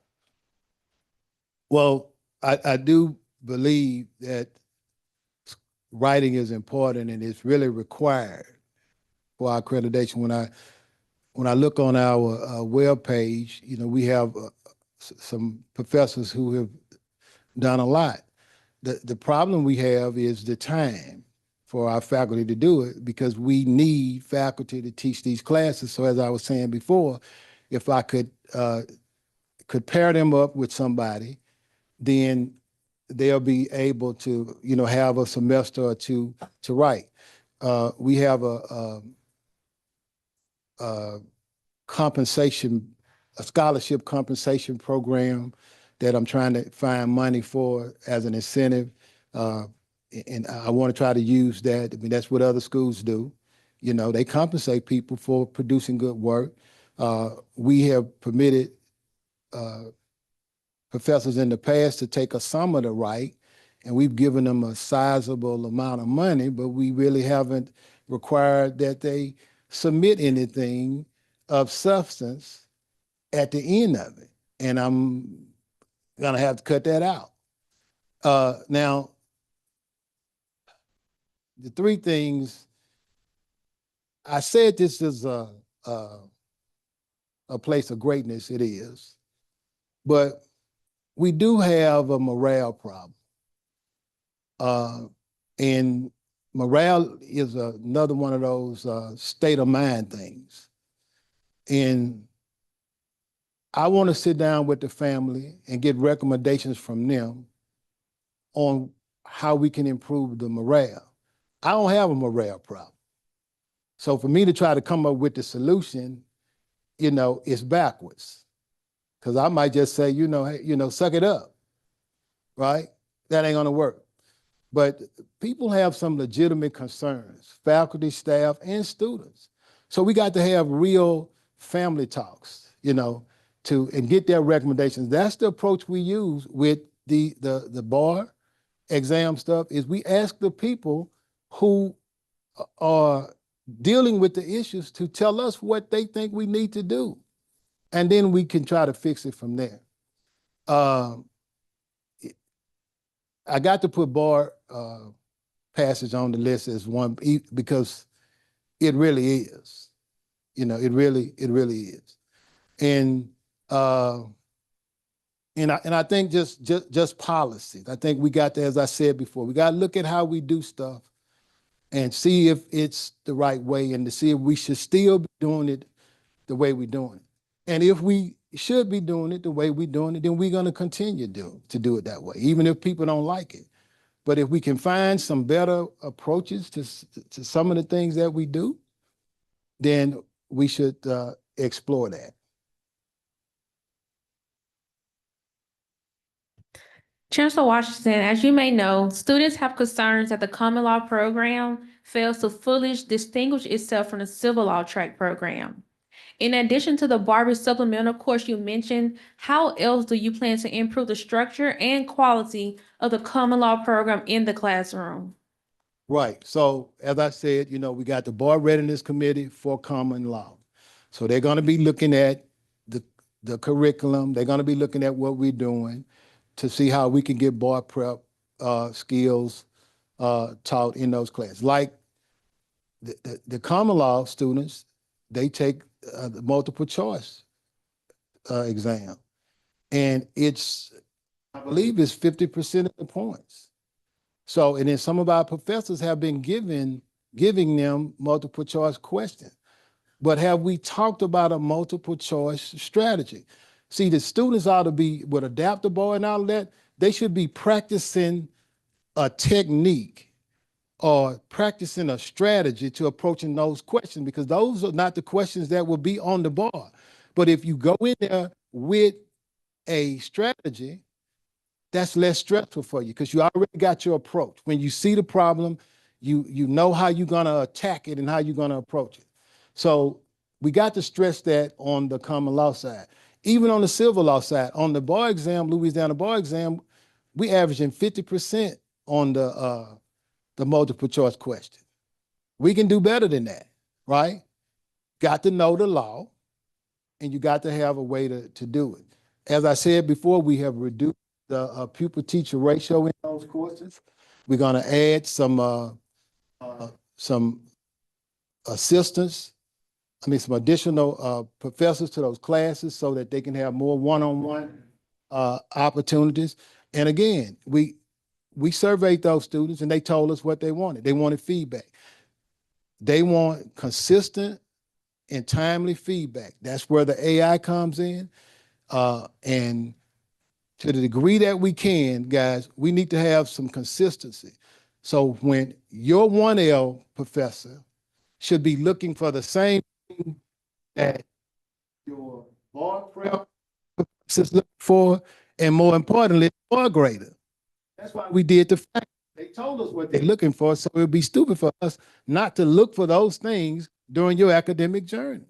Well, I do believe that writing is important and it's really required for our accreditation. When I look on our webpage, we have some professors who have done a lot. The problem we have is the time for our faculty to do it, because we need faculty to teach these classes. So as I was saying before, if I could pair them up with somebody, then they'll be able to, have a semester or two to write. We have a scholarship compensation program that I'm trying to find money for as an incentive. And I want to try to use that. I mean, that's what other schools do. They compensate people for producing good work. We have permitted professors in the past to take a summer to write, and we've given them a sizable amount of money, but we really haven't required that they submit anything of substance at the end of it. And I'm gonna have to cut that out. Now, the three things, I said this is a place of greatness, it is, but we do have a morale problem. And morale is another one of those state of mind things. And I want to sit down with the family and get recommendations from them on how we can improve the morale. I don't have a morale problem. So for me to try to come up with the solution, it's backwards. Because I might just say, hey, suck it up, right? That ain't gonna work. But people have some legitimate concerns, faculty, staff, and students. So we got to have real family talks, and get their recommendations. That's the approach we use with the bar exam stuff, is we ask the people who are dealing with the issues to tell us what they think we need to do. And then we can try to fix it from there. I got to put bar passage on the list as one because it really is. You know, it really is. And I think just policies. I think we got to, as I said before, we got to look at how we do stuff and see if it's the right way and to see if we should still be doing it the way we're doing it. And if we should be doing it the way we're doing it, then we're going to continue to do it that way, even if people don't like it. But if we can find some better approaches to some of the things that we do, then we should explore that. Chancellor Washington, as you may know, students have concerns that the common law program fails to fully distinguish itself from the civil law track program. In addition to the Barbie supplemental course you mentioned, how else do you plan to improve the structure and quality of the common law program in the classroom? Right. So as I said, you know, we got the Board Readiness Committee for Common Law. So they're going to be looking at the curriculum. They're going to be looking at what we're doing to see how we can get board prep skills taught in those classes. Like the common law students, they take the multiple choice exam. And I believe it's 50% of the points. So, and then some of our professors have been giving them multiple choice questions. But have we talked about a multiple choice strategy? See, the students ought to be, with adaptable and all of that, they should be practicing a technique or practicing a strategy to approaching those questions, because those are not the questions that will be on the bar. But if you go in there with a strategy, that's less stressful for you because you already got your approach. When you see the problem, you know how you're going to attack it and how you're going to approach it. So we got to stress that on the common law side. Even on the civil law side, on the bar exam, Louisiana bar exam, we averaging 50% on the multiple choice question. We can do better than that, right? Got to know the law, and you got to have a way to do it. As I said before, we have reduced the pupil-teacher ratio in those courses. We're going to add some assistants, some additional professors to those classes so that they can have more one-on-one opportunities. And again, we surveyed those students and they told us what they wanted. They wanted feedback. They want consistent and timely feedback. That's where the AI comes in. And to the degree that we can, guys, we need to have some consistency. So when your 1L professor should be looking for the same thing that your board prep professors look for, and more importantly, board grader. That's why we did the fact. They told us what they're looking for, so it would be stupid for us not to look for those things during your academic journey.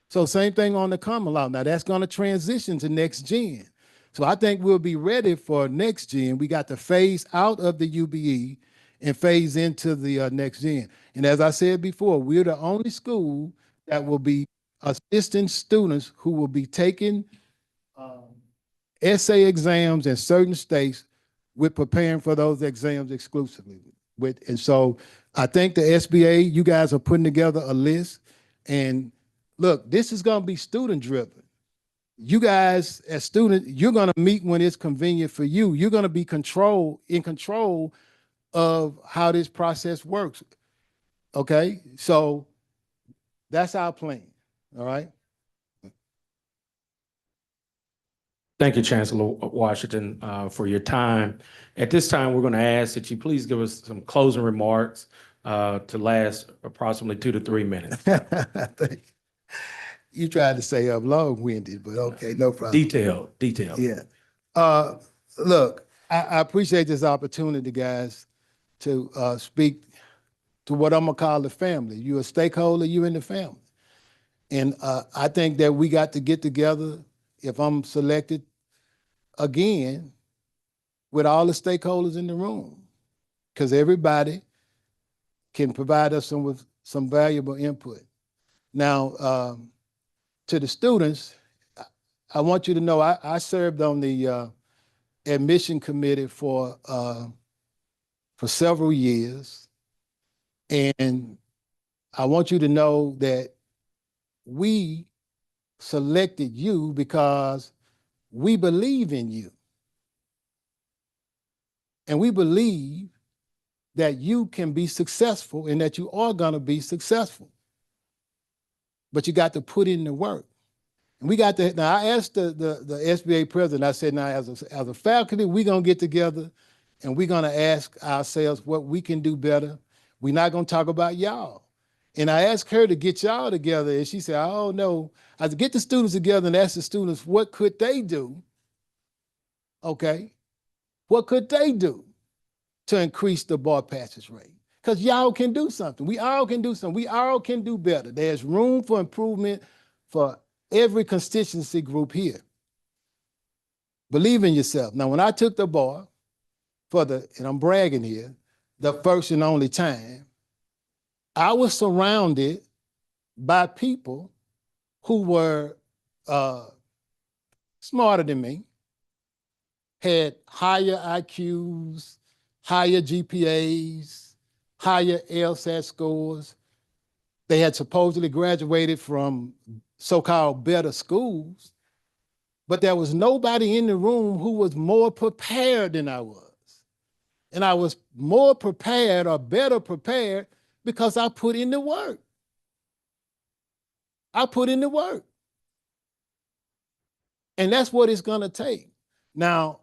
So same thing on the common law. Now that's going to transition to next gen. So I think we'll be ready for next gen. We got to phase out of the UBE and phase into the next gen. And as I said before, we're the only school that will be assisting students who will be taking essay exams in certain states with preparing for those exams exclusively. And so I think the SBA, you guys are putting together a list. And look, this is going to be student driven. You guys as students, you're going to meet when it's convenient for you. You're going to be in control of how this process works. Okay, so that's our plan. All right. Thank you, Chancellor Washington, for your time. At this time, we're going to ask that you please give us some closing remarks to last approximately 2 to 3 minutes. You tried to say I'm long-winded, but okay, no problem. Detailed. Yeah. Look, I appreciate this opportunity, guys, to speak to what I'm gonna call the family. You're a stakeholder, you're in the family. And I think that we got to get together, if I'm selected again, with all the stakeholders in the room, because everybody can provide us with some valuable input. Now, to the students, I want you to know I served on the admission committee for several years. And I want you to know that we selected you because we believe in you. And we believe that you can be successful and that you are going to be successful. But you got to put in the work. And we got to, now I asked the SBA president, I said, now as a faculty, we're going to get together and we're going to ask ourselves what we can do better. We're not going to talk about y'all. And I asked her to get y'all together and she said, oh no. I said, get the students together and ask the students, what could they do? Okay. What could they do to increase the bar passage rate? Because y'all can do something. We all can do something. We all can do better. There's room for improvement for every constituency group here. Believe in yourself. Now, when I took the bar for and I'm bragging here, the first and only time, I was surrounded by people who were smarter than me, had higher IQs, higher GPAs, higher LSAT scores. They had supposedly graduated from so-called better schools, but there was nobody in the room who was more prepared than I was. And I was more prepared or better prepared because I put in the work. I put in the work. And that's what it's gonna take. Now,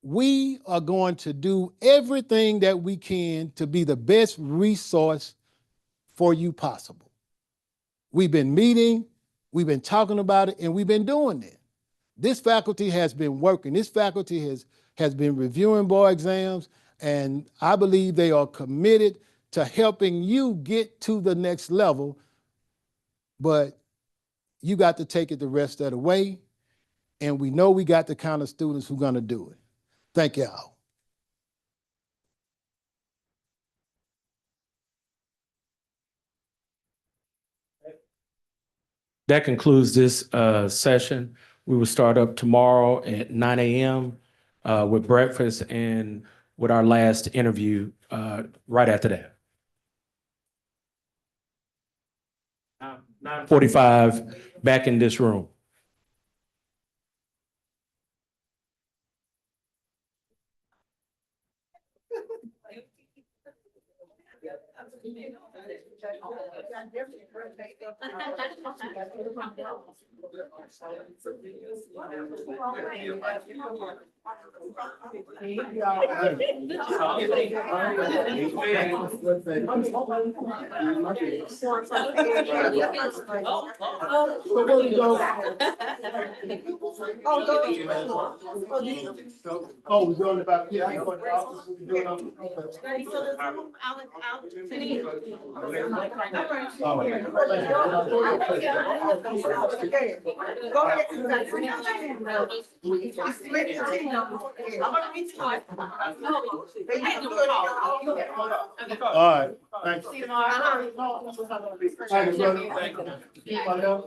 we are going to do everything that we can to be the best resource for you possible. We've been meeting, we've been talking about it, and we've been doing it. This faculty has been working. This faculty has been reviewing bar exams, and I believe they are committed to helping you get to the next level, but you got to take it the rest of the way, and we know we got the kind of students who are gonna do it. Thank y'all. That concludes this session. We will start up tomorrow at 9 a.m. With breakfast and with our last interview right after that. 9:45 back in this room. Oh, we're doing about, yeah. All right, thanks. Thank you, brother.